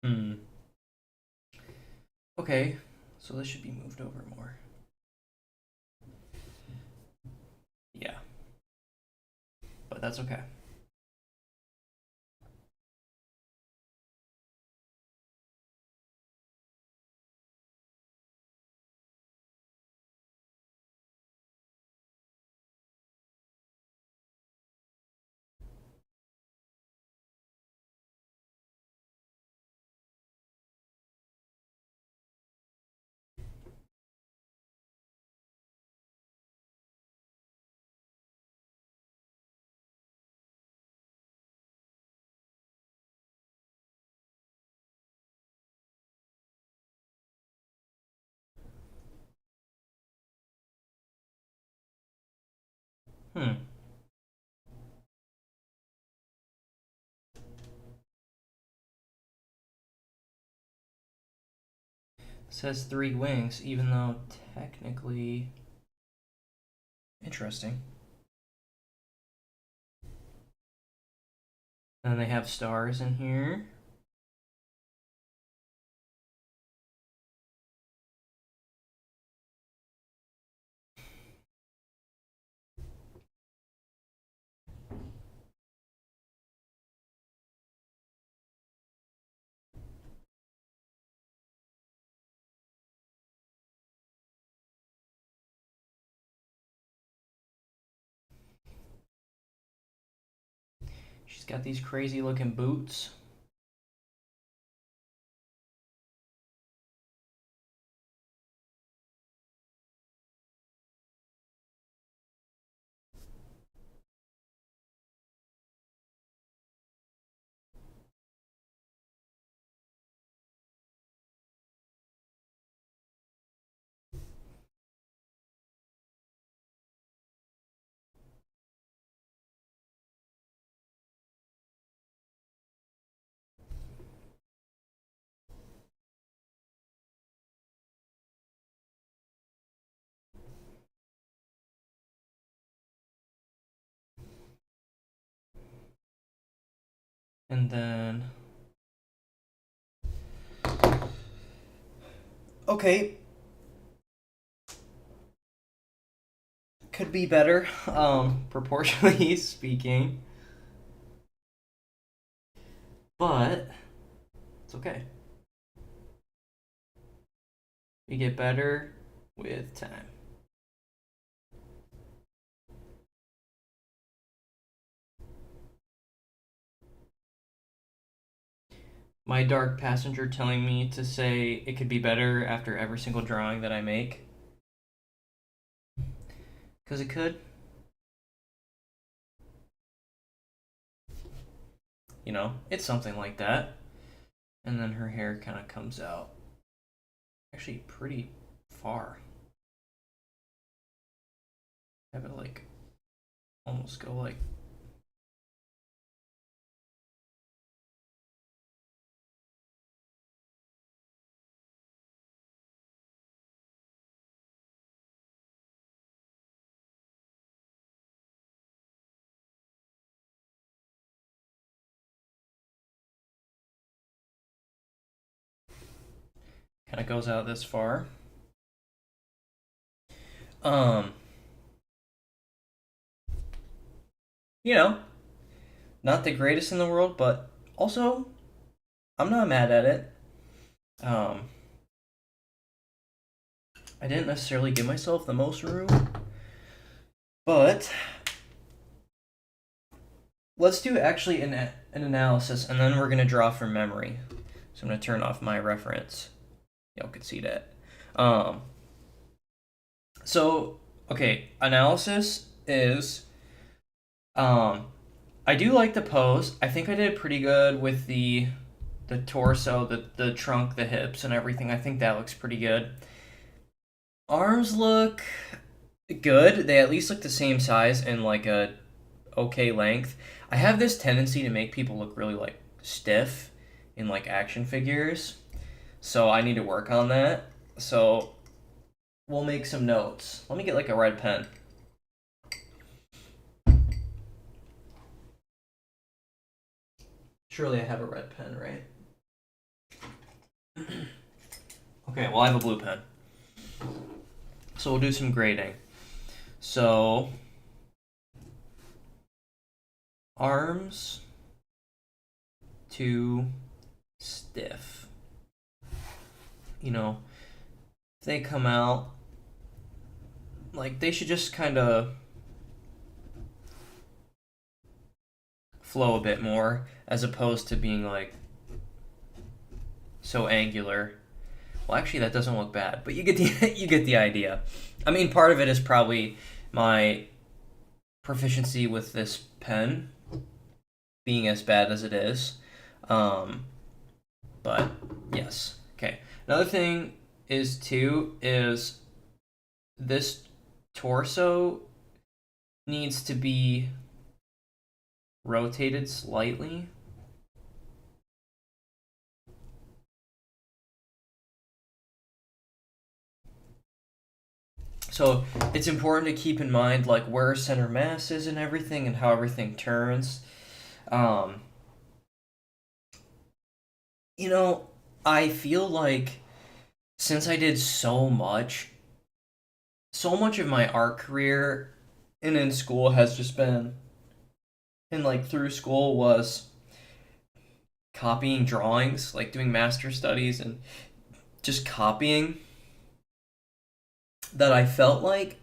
A: Hmm. Okay, so this should be moved over more. Yeah, but that's okay. Hmm. It says 3 wings, even though technically interesting. And they have stars in here. She's got these crazy looking boots. And then. Okay, could be better, proportionally speaking. But it's okay. We get better with time. My dark passenger telling me to say it could be better after every single drawing that I make. Because it could. It's something like that. And then her hair kind of comes out actually pretty far. Have it like almost go like. Kind of goes out this far. Um, you know, not the greatest in the world, but also I'm not mad at it. Um, I didn't necessarily give myself the most room, but let's do actually an analysis, and then we're going to draw from memory. So I'm going to turn off my reference. Y'all could see that. Um, so, okay, analysis is, I do like the pose. I think I did pretty good with the torso, the trunk, the hips, and everything. I think that looks pretty good. Arms look good. They at least look the same size and like a okay length. I have this tendency to make people look really like stiff in like action figures. So I need to work on that. So we'll make some notes. Let me get like a red pen. Surely I have a red pen, right? Okay, well I have a blue pen. So we'll do some grading. So arms too stiff. You know, if they come out, like they should just kind of flow a bit more as opposed to being like so angular. Well, actually, that doesn't look bad, but you get the you get the idea. I mean, part of it is probably my proficiency with this pen being as bad as it is. Um, but yes, okay. Another thing is this torso needs to be rotated slightly. So it's important to keep in mind like where center mass is and everything and how everything turns. Um, you know, I feel like since I did so much of my art career and in school has just been, and like through school was copying drawings, like doing master studies and just copying, that I felt like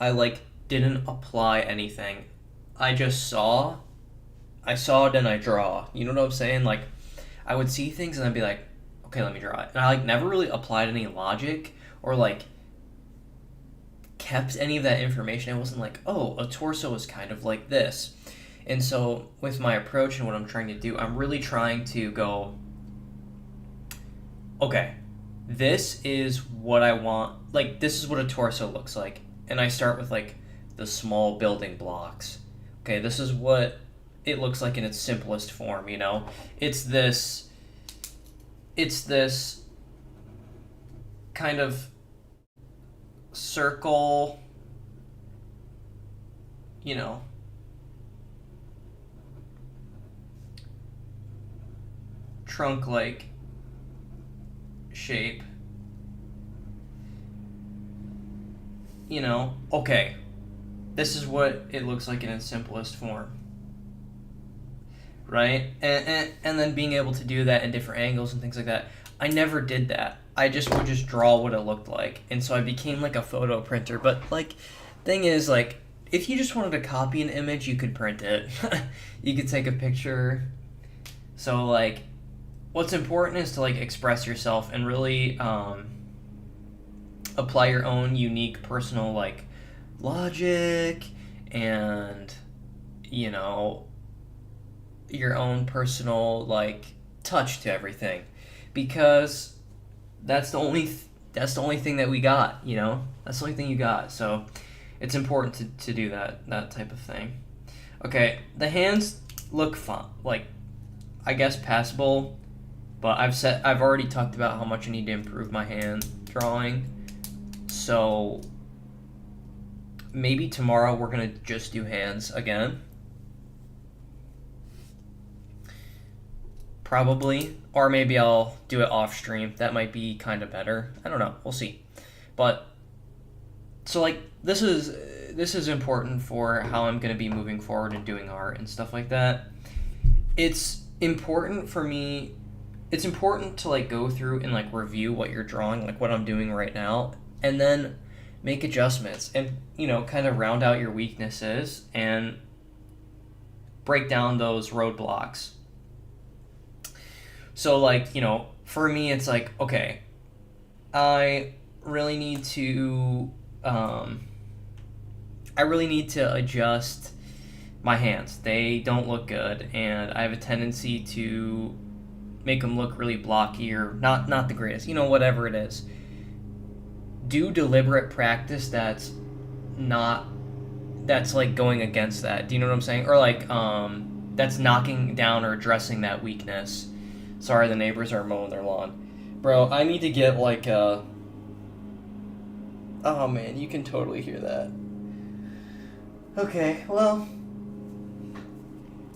A: I like didn't apply anything. I just I saw it and I draw. You know what I'm saying? Like I would see things and I'd be like, okay, let me draw it. And I like never really applied any logic or like kept any of that information. I wasn't like, oh, a torso is kind of like this. And so with my approach and what I'm trying to do, I'm really trying to go, okay, this is what I want. Like this is what a torso looks like. And I start with like the small building blocks. Okay, this is what it looks like in its simplest form, you know? It's this it's this kind of circle, you know, trunk like shape. You know, okay, this is what it looks like in its simplest form, right? And then being able to do that in different angles and things like that. I never did that. I just would just draw what it looked like, and so I became like a photo printer. But like, thing is, like, if you just wanted to copy an image, you could print it. You could take a picture. So like, what's important is to like express yourself and really apply your own unique personal like logic and you know your own personal like touch to everything because that's the only that's the only thing that we got, you know, that's the only thing you got. So it's important to do that type of thing. Okay, the hands look fun, like I guess passable, but I've already talked about how much I need to improve my hand drawing. So maybe tomorrow we're gonna just do hands again. Probably. Or maybe I'll do it off stream. That might be kind of better. I don't know. We'll see. But so like this is important for how I'm gonna be moving forward and doing art and stuff like that. It's important for me it's important to like go through and like review what you're drawing, like what I'm doing right now, and then make adjustments and kind of round out your weaknesses and break down those roadblocks. So like, for me it's like, okay, I really need to um I really need to adjust my hands. They don't look good and I have a tendency to make them look really blocky or not the greatest. Whatever it is. Do deliberate practice not that's like going against that. Do you know what I'm saying? Or like that's knocking down or addressing that weakness. Sorry, the neighbors are mowing their lawn. Bro, I need to get like a Oh man, you can totally hear that. Okay, well,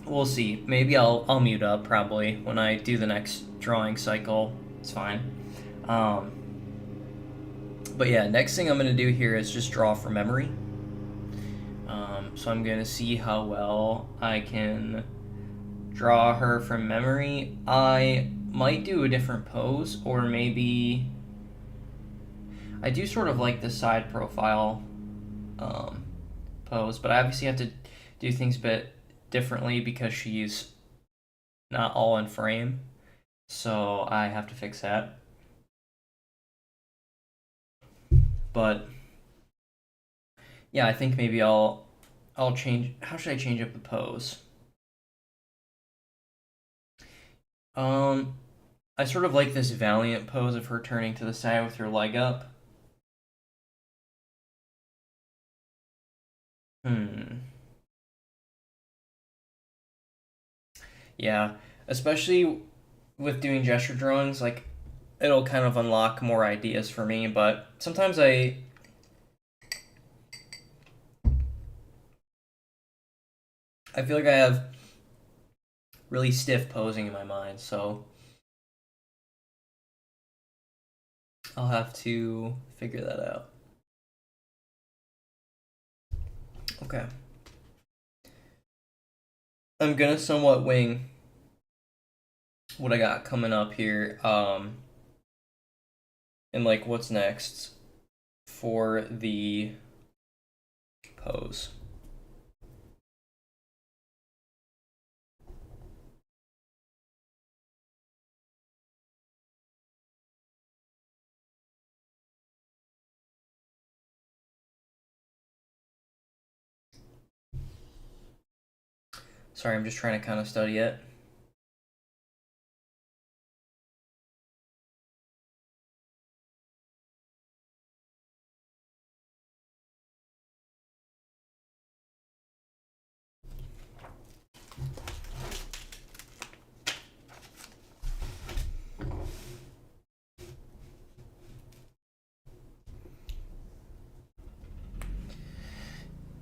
A: we'll see. Maybe I'll mute up probably when I do the next drawing cycle. It's fine. Um, but yeah, next thing I'm gonna do here is just draw from memory. So I'm gonna see how well I can draw her from memory. I might do a different pose, or maybe I do sort of like the side profile um, pose, but I obviously have to do things a bit differently because she's not all in frame. So I have to fix that. But yeah, I think maybe I'll change. How should I change up the pose? Um, I sort of like this valiant pose of her turning to the side with her leg up. Hmm. Yeah, especially with doing gesture drawings, like it'll kind of unlock more ideas for me. But sometimes I feel like I have really stiff posing in my mind, so I'll have to figure that out. Okay. I'm gonna somewhat wing what I got coming up here, and like what's next for the pose. Sorry, I'm just trying to kind of study it.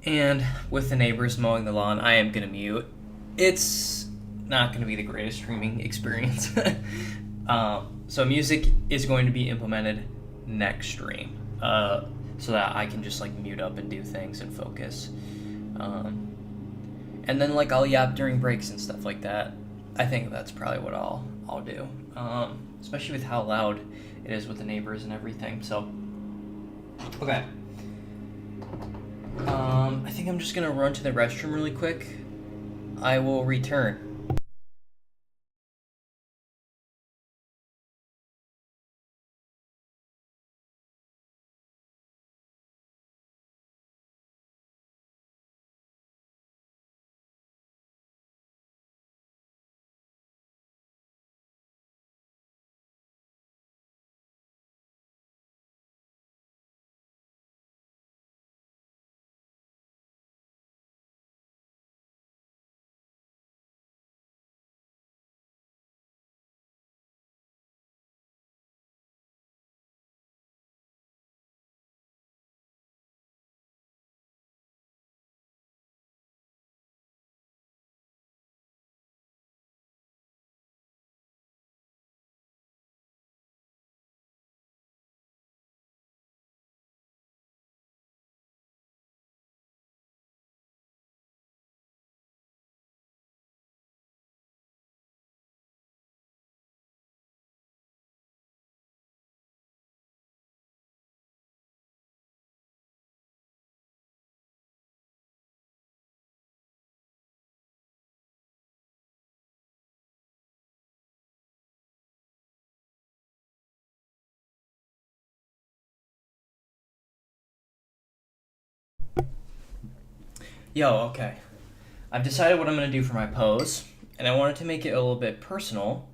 A: And with the neighbors mowing the lawn, I am gonna mute. It's not gonna be the greatest streaming experience. So music is going to be implemented next stream, so that I can just like mute up and do things and focus. Um, and then like I'll yap during breaks and stuff like that. I think that's probably what I'll do, especially with how loud it is with the neighbors and everything. So, okay. I think I'm just gonna run to the restroom really quick. I will return. Yo, okay. I've decided what I'm going to do for my pose, and I wanted to make it a little bit personal.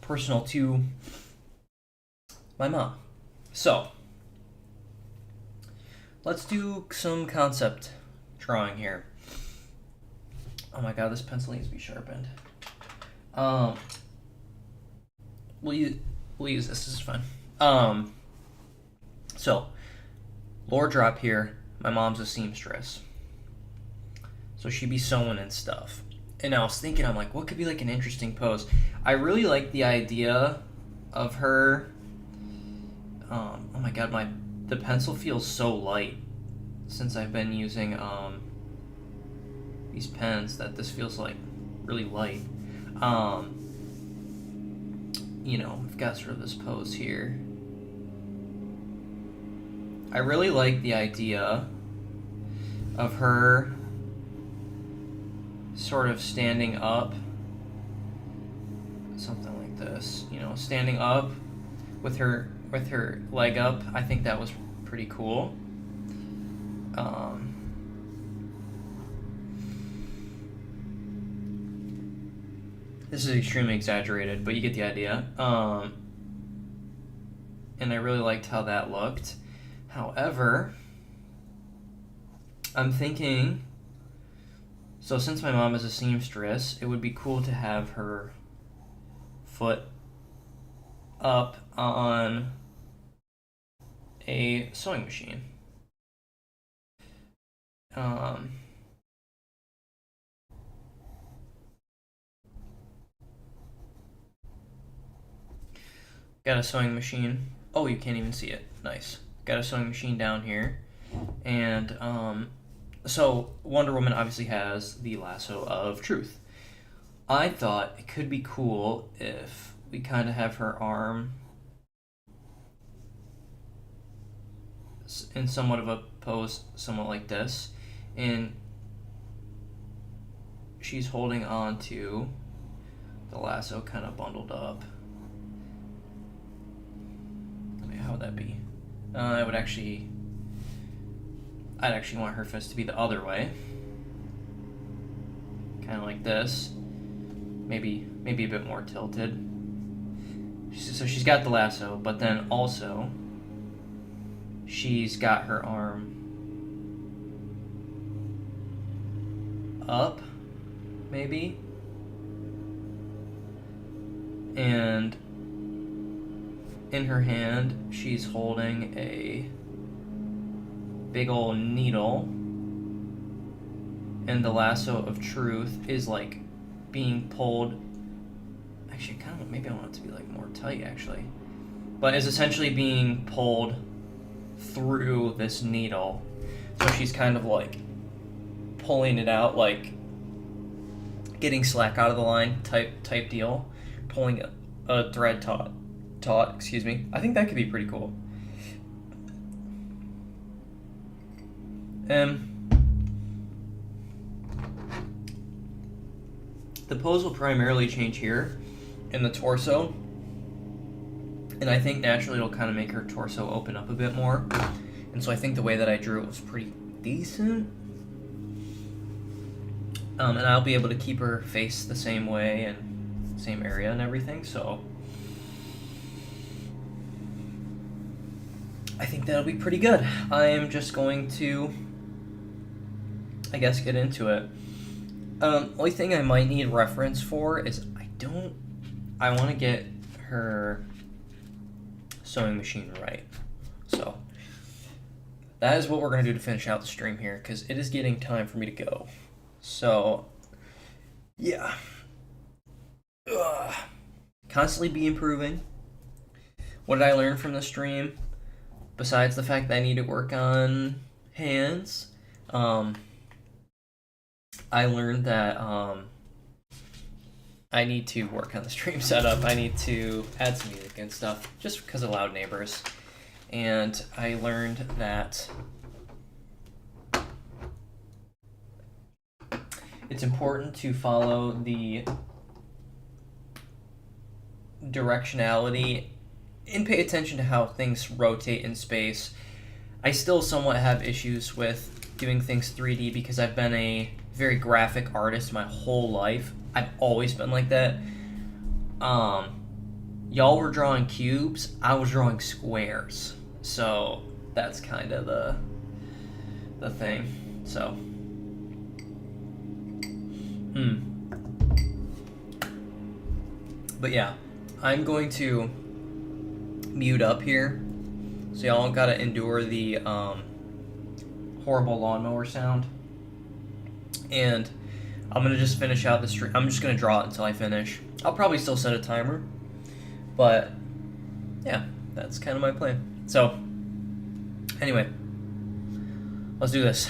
A: Personal to my mom. So, let's do some concept drawing here. Oh my god, this pencil needs to be sharpened. We'll use this. This is fun. So, lore drop here. My mom's a seamstress, so she'd be sewing and stuff. And I was thinking, I'm like, what could be like an interesting pose? I really like the idea of her. Oh my god, the pencil feels so light since I've been using these pens that this feels like really light. You know, I've got sort of this pose here. I really like the idea of her sort of standing up, something like this, you know, standing up with her leg up. I think that was pretty cool. This is extremely exaggerated, but you get the idea. And I really liked how that looked. However, I'm thinking, so since my mom is a seamstress, it would be cool to have her foot up on a sewing machine. Got a sewing machine. Oh, you can't even see it. Nice. Got a sewing machine down here. And so Wonder Woman obviously has the lasso of truth. I thought it could be cool if we kind of have her arm in somewhat of a pose, somewhat like this, and she's holding on to the lasso kind of bundled up. How would that be? I'd actually want her fist to be the other way, kind of like this. Maybe a bit more tilted. So she's got the lasso, but then also she's got her arm up, maybe, and in her hand she's holding a big old needle, and the lasso of truth is like being pulled. Actually, kind of, maybe I want it to be like more tight actually, but is essentially being pulled through this needle. So she's kind of like pulling it out, like getting slack out of the line type deal, pulling a thread taut. Excuse me. I think that could be pretty cool. The pose will primarily change here in the torso, and I think naturally it'll kind of make her torso open up a bit more. And so I think the way that I drew it was pretty decent. And I'll be able to keep her face the same way and same area and everything, so I think that'll be pretty good. I am just going to, I guess, get into it. Only thing I might need reference for is I want to get her sewing machine right. So that is what we're going to do to finish out the stream here, because it is getting time for me to go. So, yeah. Constantly be improving. What did I learn from the stream? Besides the fact that I need to work on hands, I learned that I need to work on the stream setup. I need to add some music and stuff, just because of loud neighbors. And I learned that it's important to follow the directionality and pay attention to how things rotate in space. I still somewhat have issues with doing things 3D because I've been a very graphic artist my whole life. I've always been like that. Um, y'all were drawing cubes, I was drawing squares. So that's kind of the thing. So, but yeah, I'm going to mute up here, so y'all don't gotta endure the horrible lawnmower sound. And I'm gonna just finish out the stream. I'm just gonna draw it until I finish. I'll probably still set a timer, but yeah, that's kind of my plan. So, anyway, let's do this.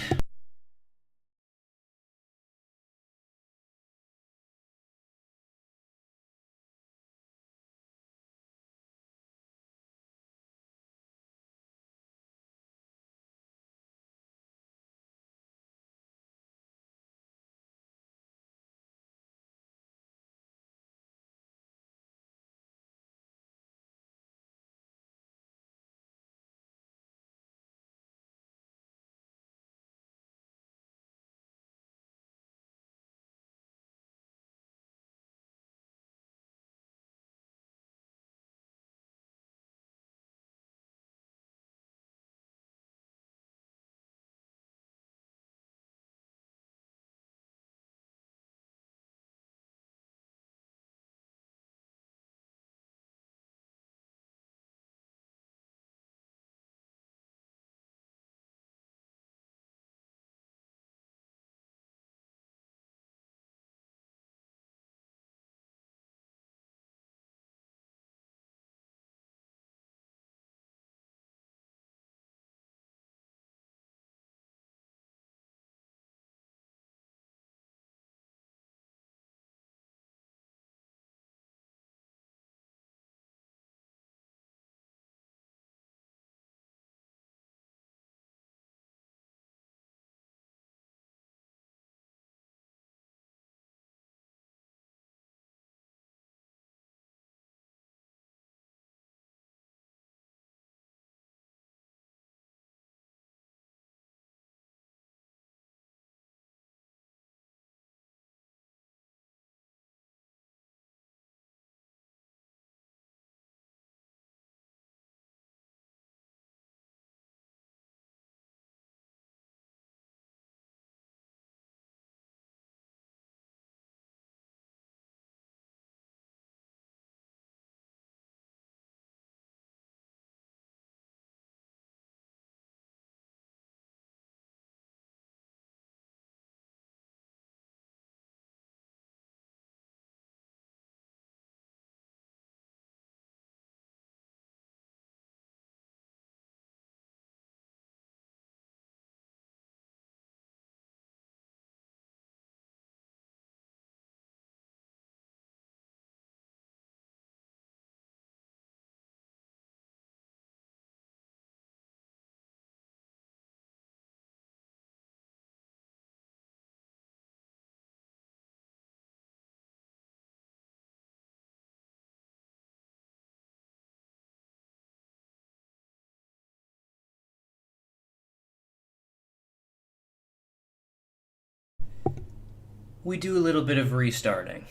A: We do a little bit of restarting.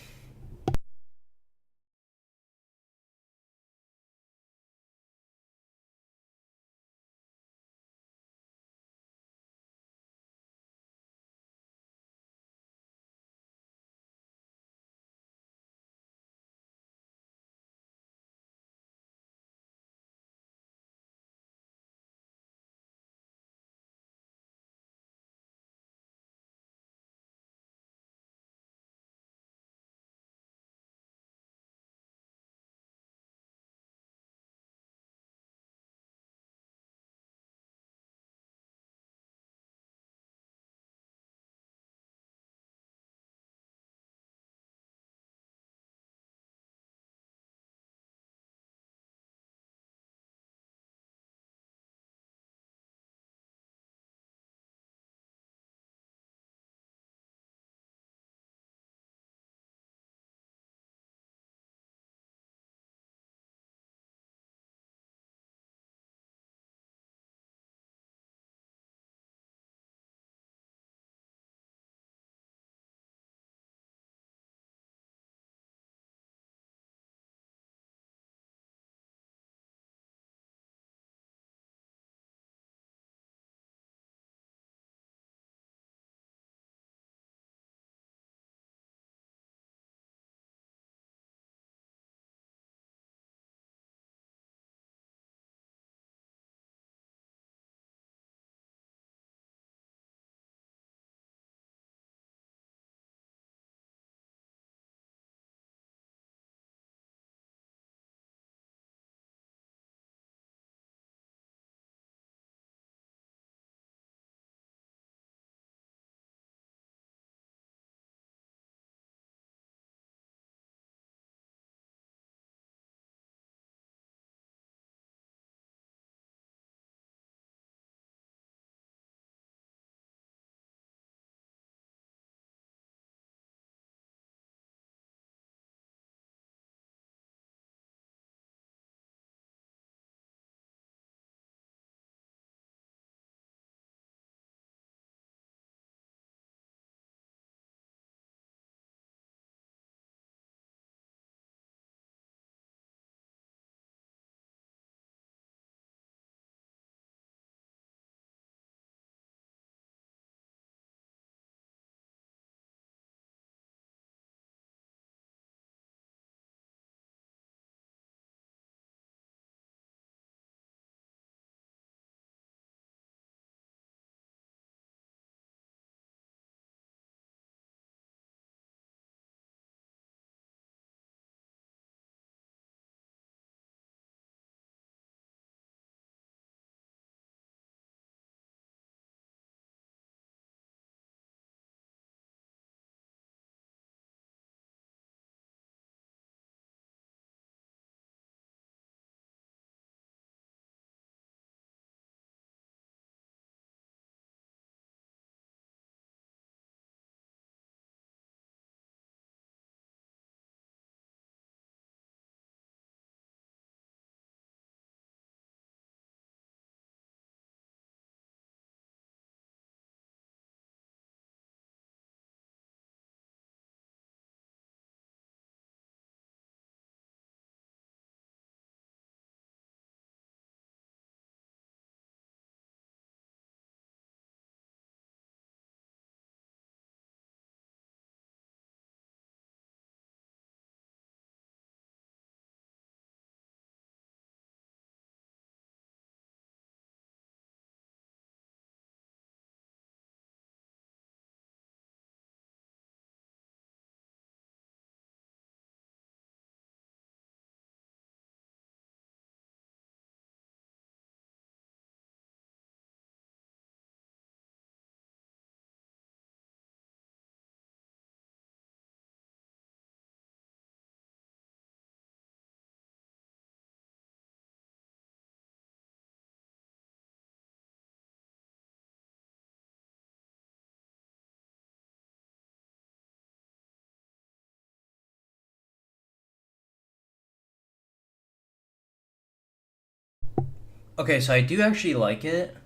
A: Okay, so I do actually like it.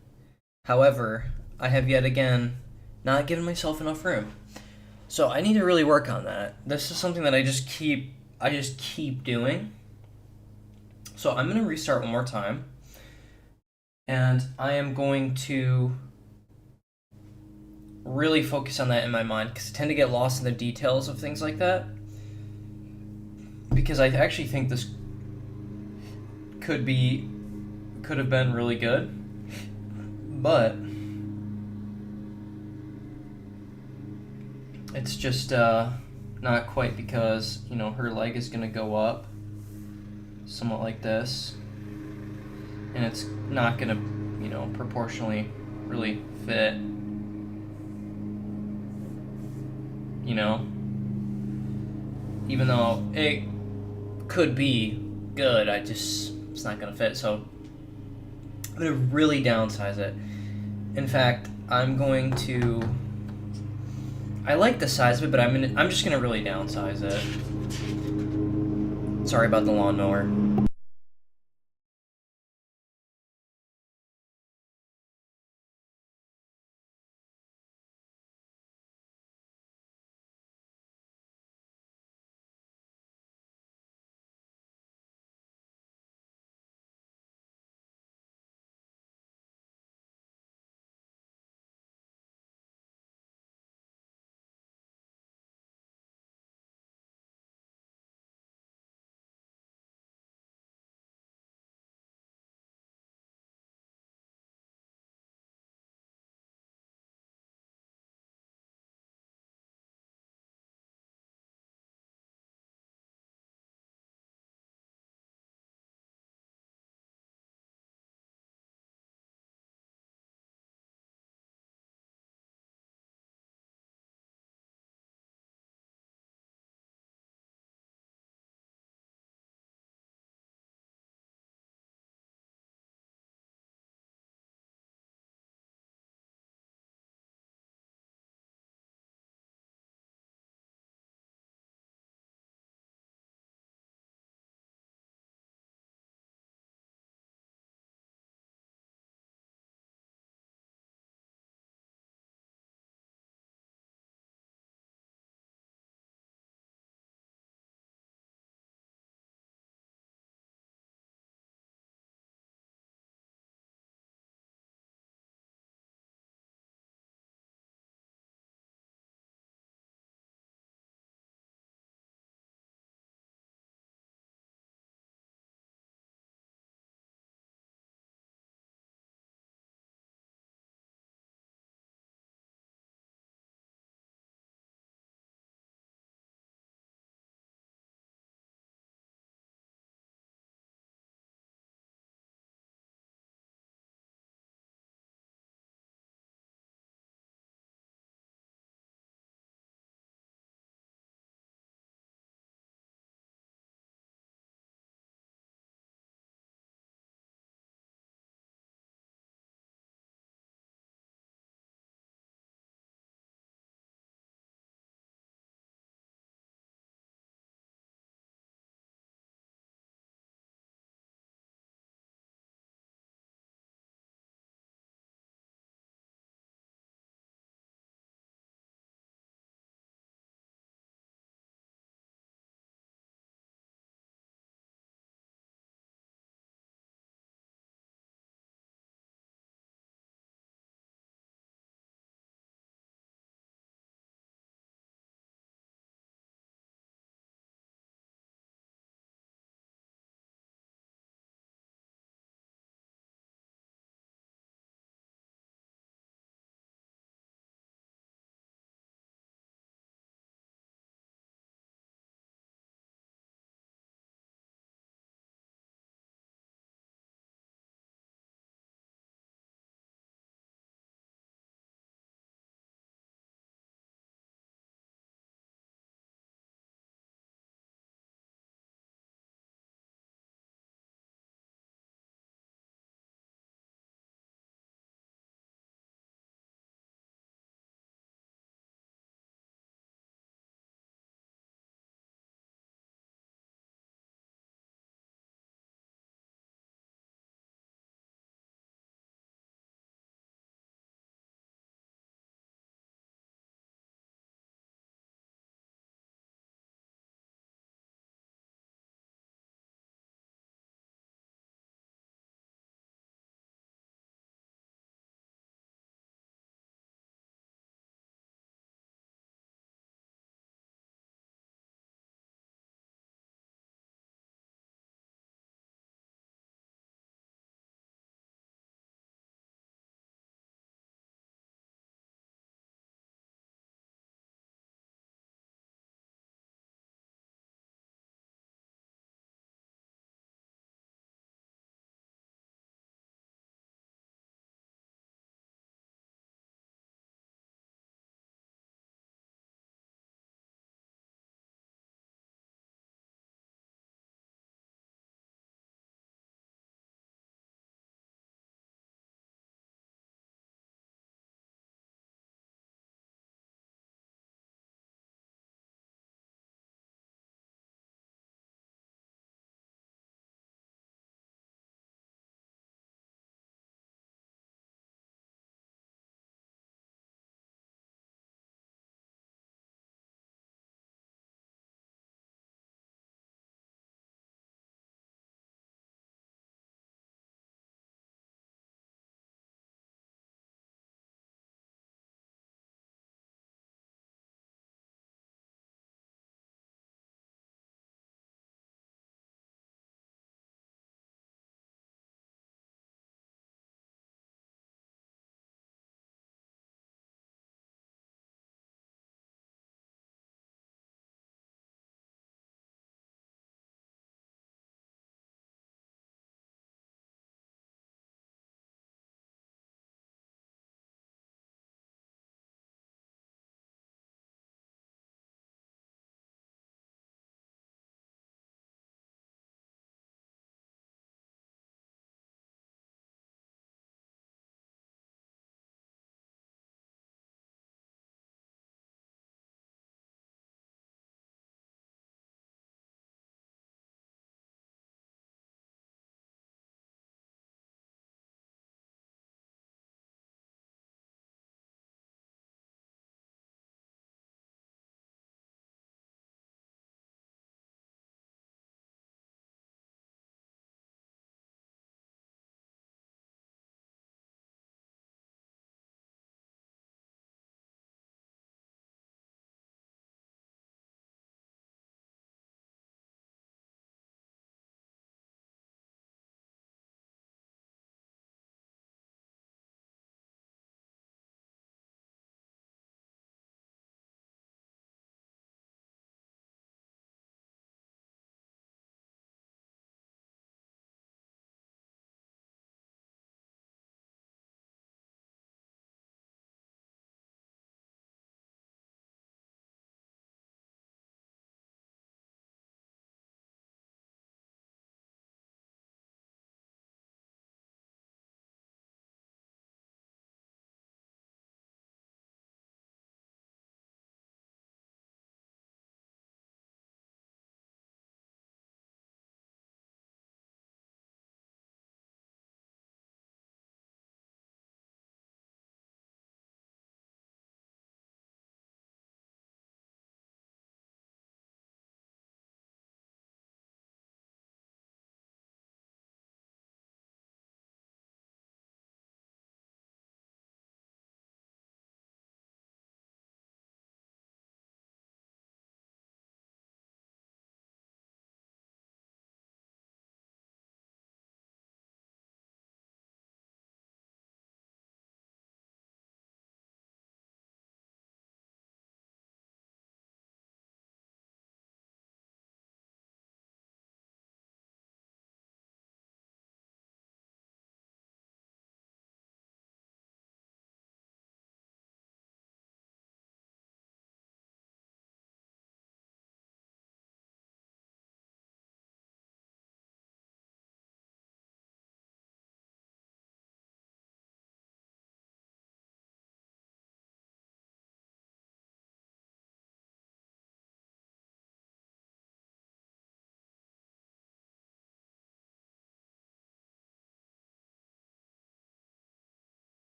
A: However, I have yet again not given myself enough room. So I need to really work on that. This is something that I just keep doing. So I'm gonna restart one more time, and I am going to really focus on that in my mind because I tend to get lost in the details of things like that. Because I actually think this could be could have been really good, but it's just not quite because her leg is gonna go up somewhat like this, and it's not gonna proportionally really fit. You know, even though it could be good, it's not gonna fit. So I'm gonna really downsize it. In fact, I'm going to. I like the size of it, but I'm just gonna really downsize it. Sorry about the lawnmower.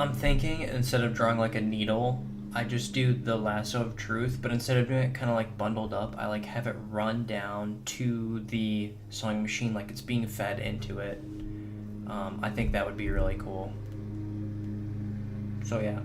A: I'm thinking instead of drawing like a needle, I just do the lasso of truth, but instead of doing it kind of like bundled up, I like have it run down to the sewing machine like it's being fed into it. I think that would be really cool. So yeah.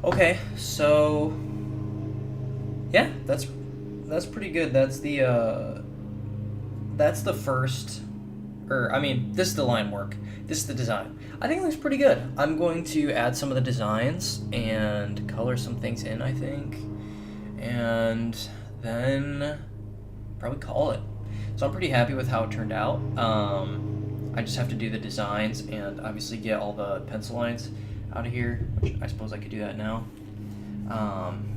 A: Okay, so yeah, that's pretty good. That's the first, or I mean, this is the line work. This is the design. I think it looks pretty good. I'm going to add some of the designs and color some things in, I think, and then probably call it. So I'm pretty happy with how it turned out. I just have to do the designs and obviously get all the pencil lines out of here, which I suppose I could do that now. Um,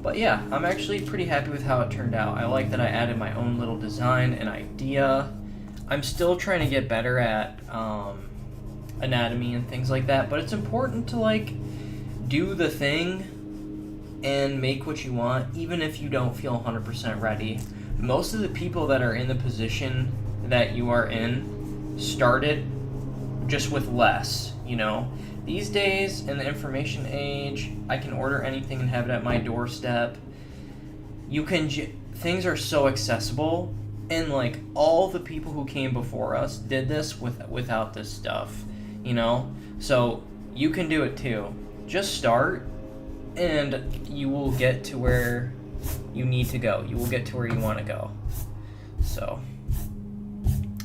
A: but yeah, I'm actually pretty happy with how it turned out. I like that I added my own little design and idea. I'm still trying to get better at anatomy and things like that, but it's important to like do the thing and make what you want, even if you don't feel 100% ready. Most of the people that are in the position that you are in started just with less, you know? These days, in the information age, I can order anything and have it at my doorstep. You can, things are so accessible, and like all the people who came before us did this without this stuff, you know? So you can do it too. Just start and you will get to where you need to go. You will get to where you want to go. So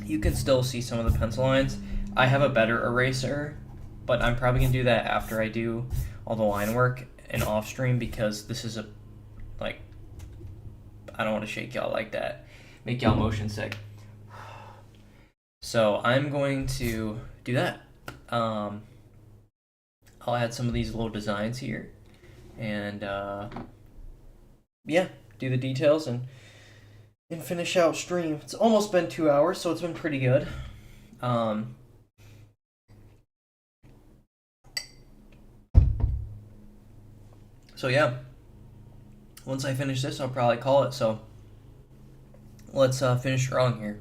A: you can still see some of the pencil lines. I have a better eraser, but I'm probably gonna do that after I do all the line work and off stream, because this is a like, I don't want to shake y'all like that, make y'all motion sick. So I'm going to do that. I'll add some of these little designs here, and yeah, do the details and finish out stream. It's almost been 2 hours, so it's been pretty good. Um, so yeah, once I finish this, I'll probably call it. So let's finish drawing here.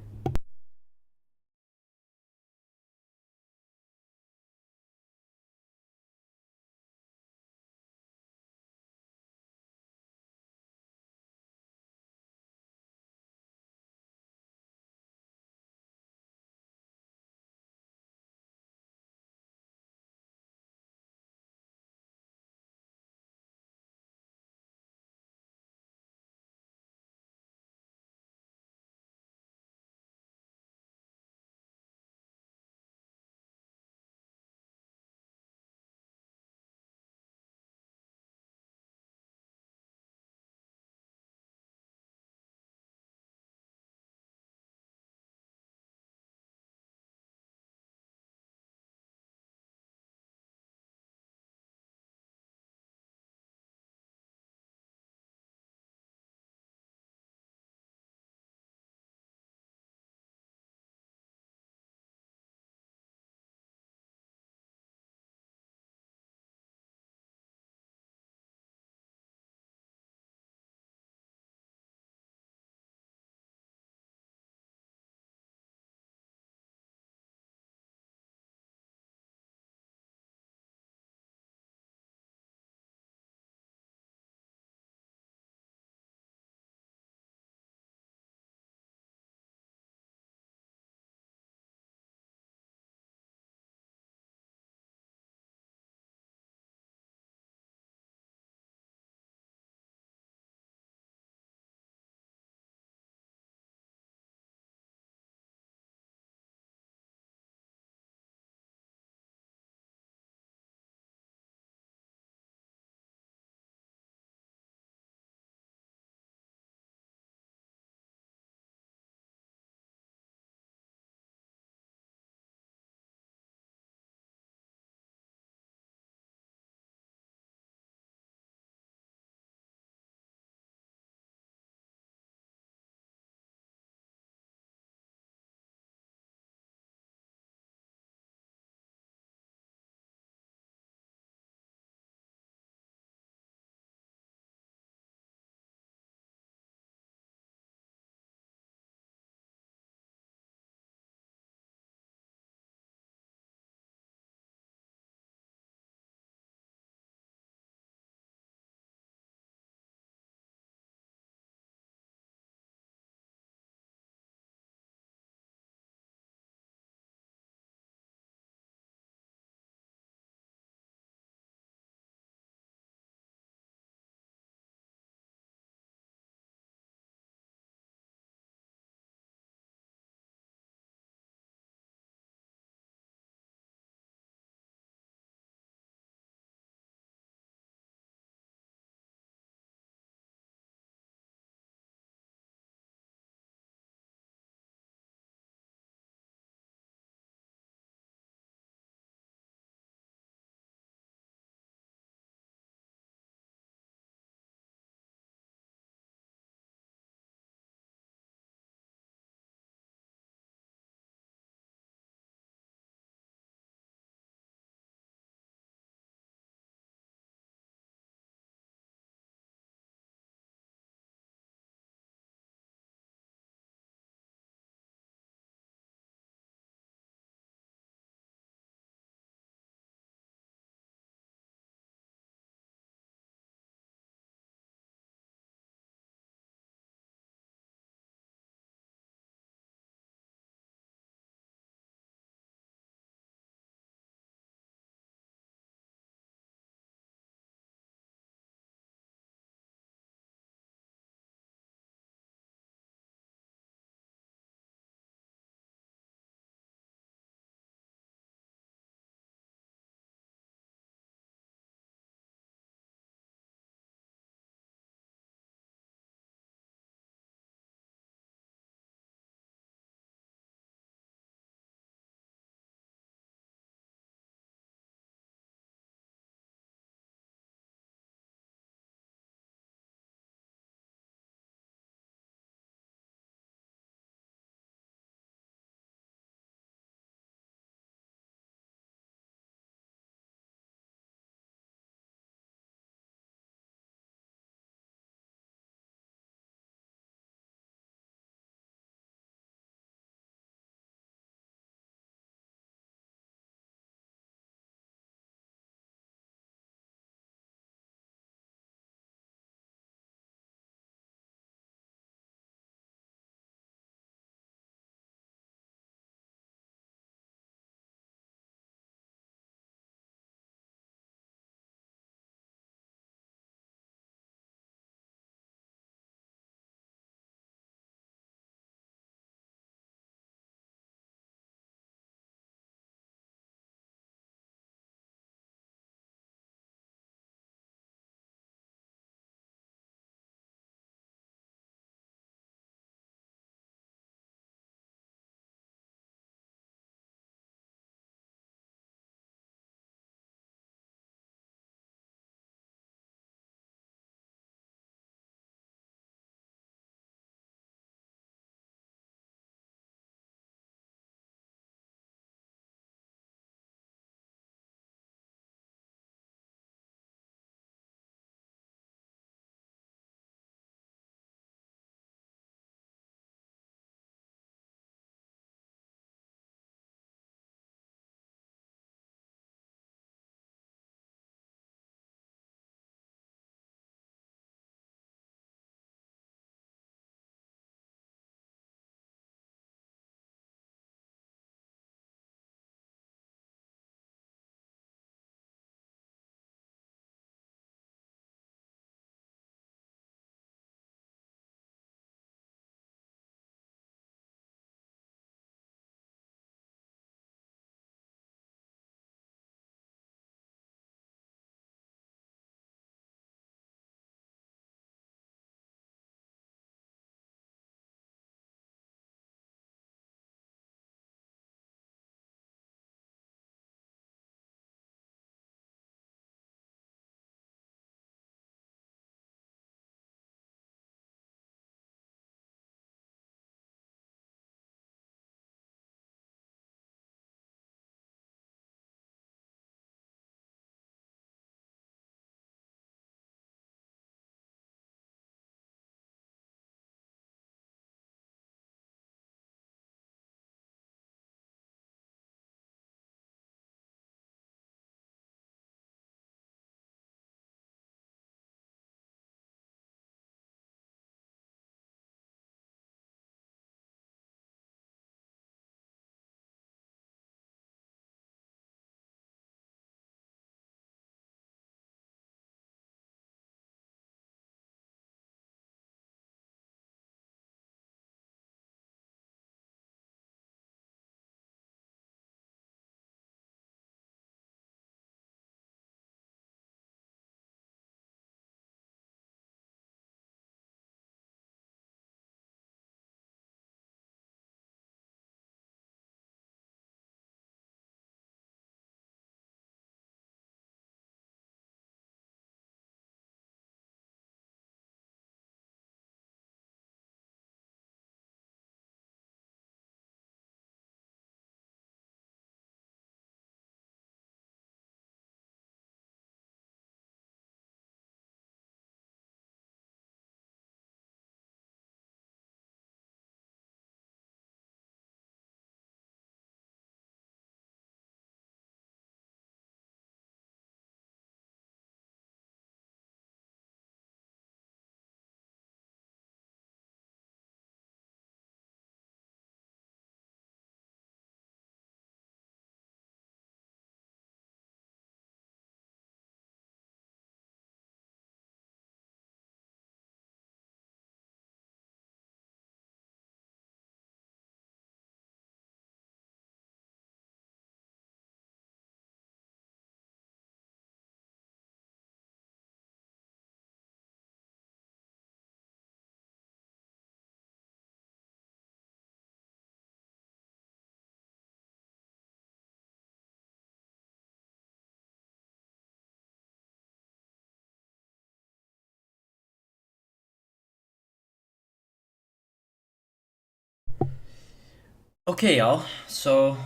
A: Okay, y'all. So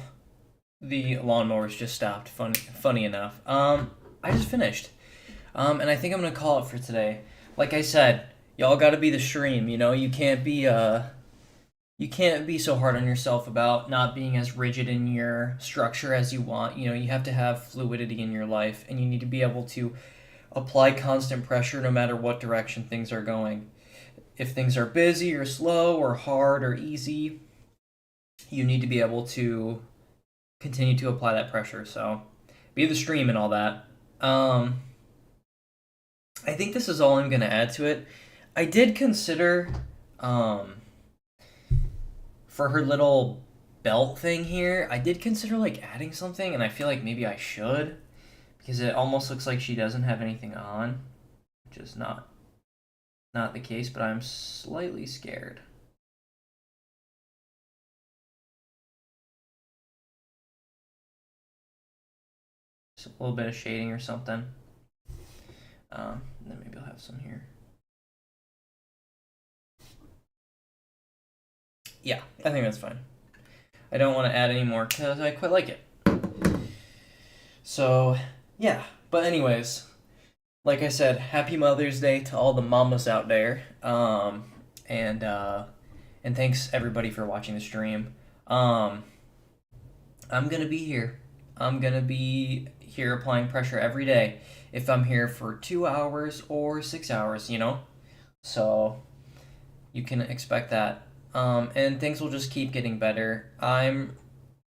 A: the lawnmowers just stopped. Funny enough. I just finished. And I think I'm gonna call it for today. Like I said, y'all got to be the stream. You can't be so hard on yourself about not being as rigid in your structure as you want. You have to have fluidity in your life, and you need to be able to apply constant pressure no matter what direction things are going. If things are busy or slow or hard or easy, you need to be able to continue to apply that pressure. So be the stream and all that. Um, I think this is all I'm gonna add to it. I did consider um, for her little belt thing here. I did consider like adding something, and I feel like maybe I should because it almost looks like she doesn't have anything on, which is not the case. But I'm slightly scared. Just a little bit of shading or something. Then maybe I'll have some here. Yeah, I think that's fine. I don't want to add any more because I quite like it. So, yeah. But anyways, like I said, happy Mother's Day to all the mamas out there. And and thanks everybody for watching the stream. Um, I'm gonna be here. I'm gonna be here applying pressure every day. If I'm here for 2 hours or 6 hours, So you can expect that. And things will just keep getting better. I'm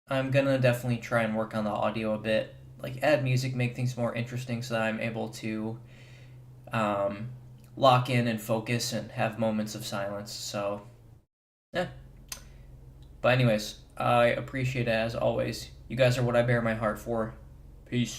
A: gonna definitely try and work on the audio a bit, like add music, make things more interesting, so that I'm able to um, lock in and focus and have moments of silence. So, yeah. But anyways, I appreciate it as always. You guys are what I bear my heart for. Peace.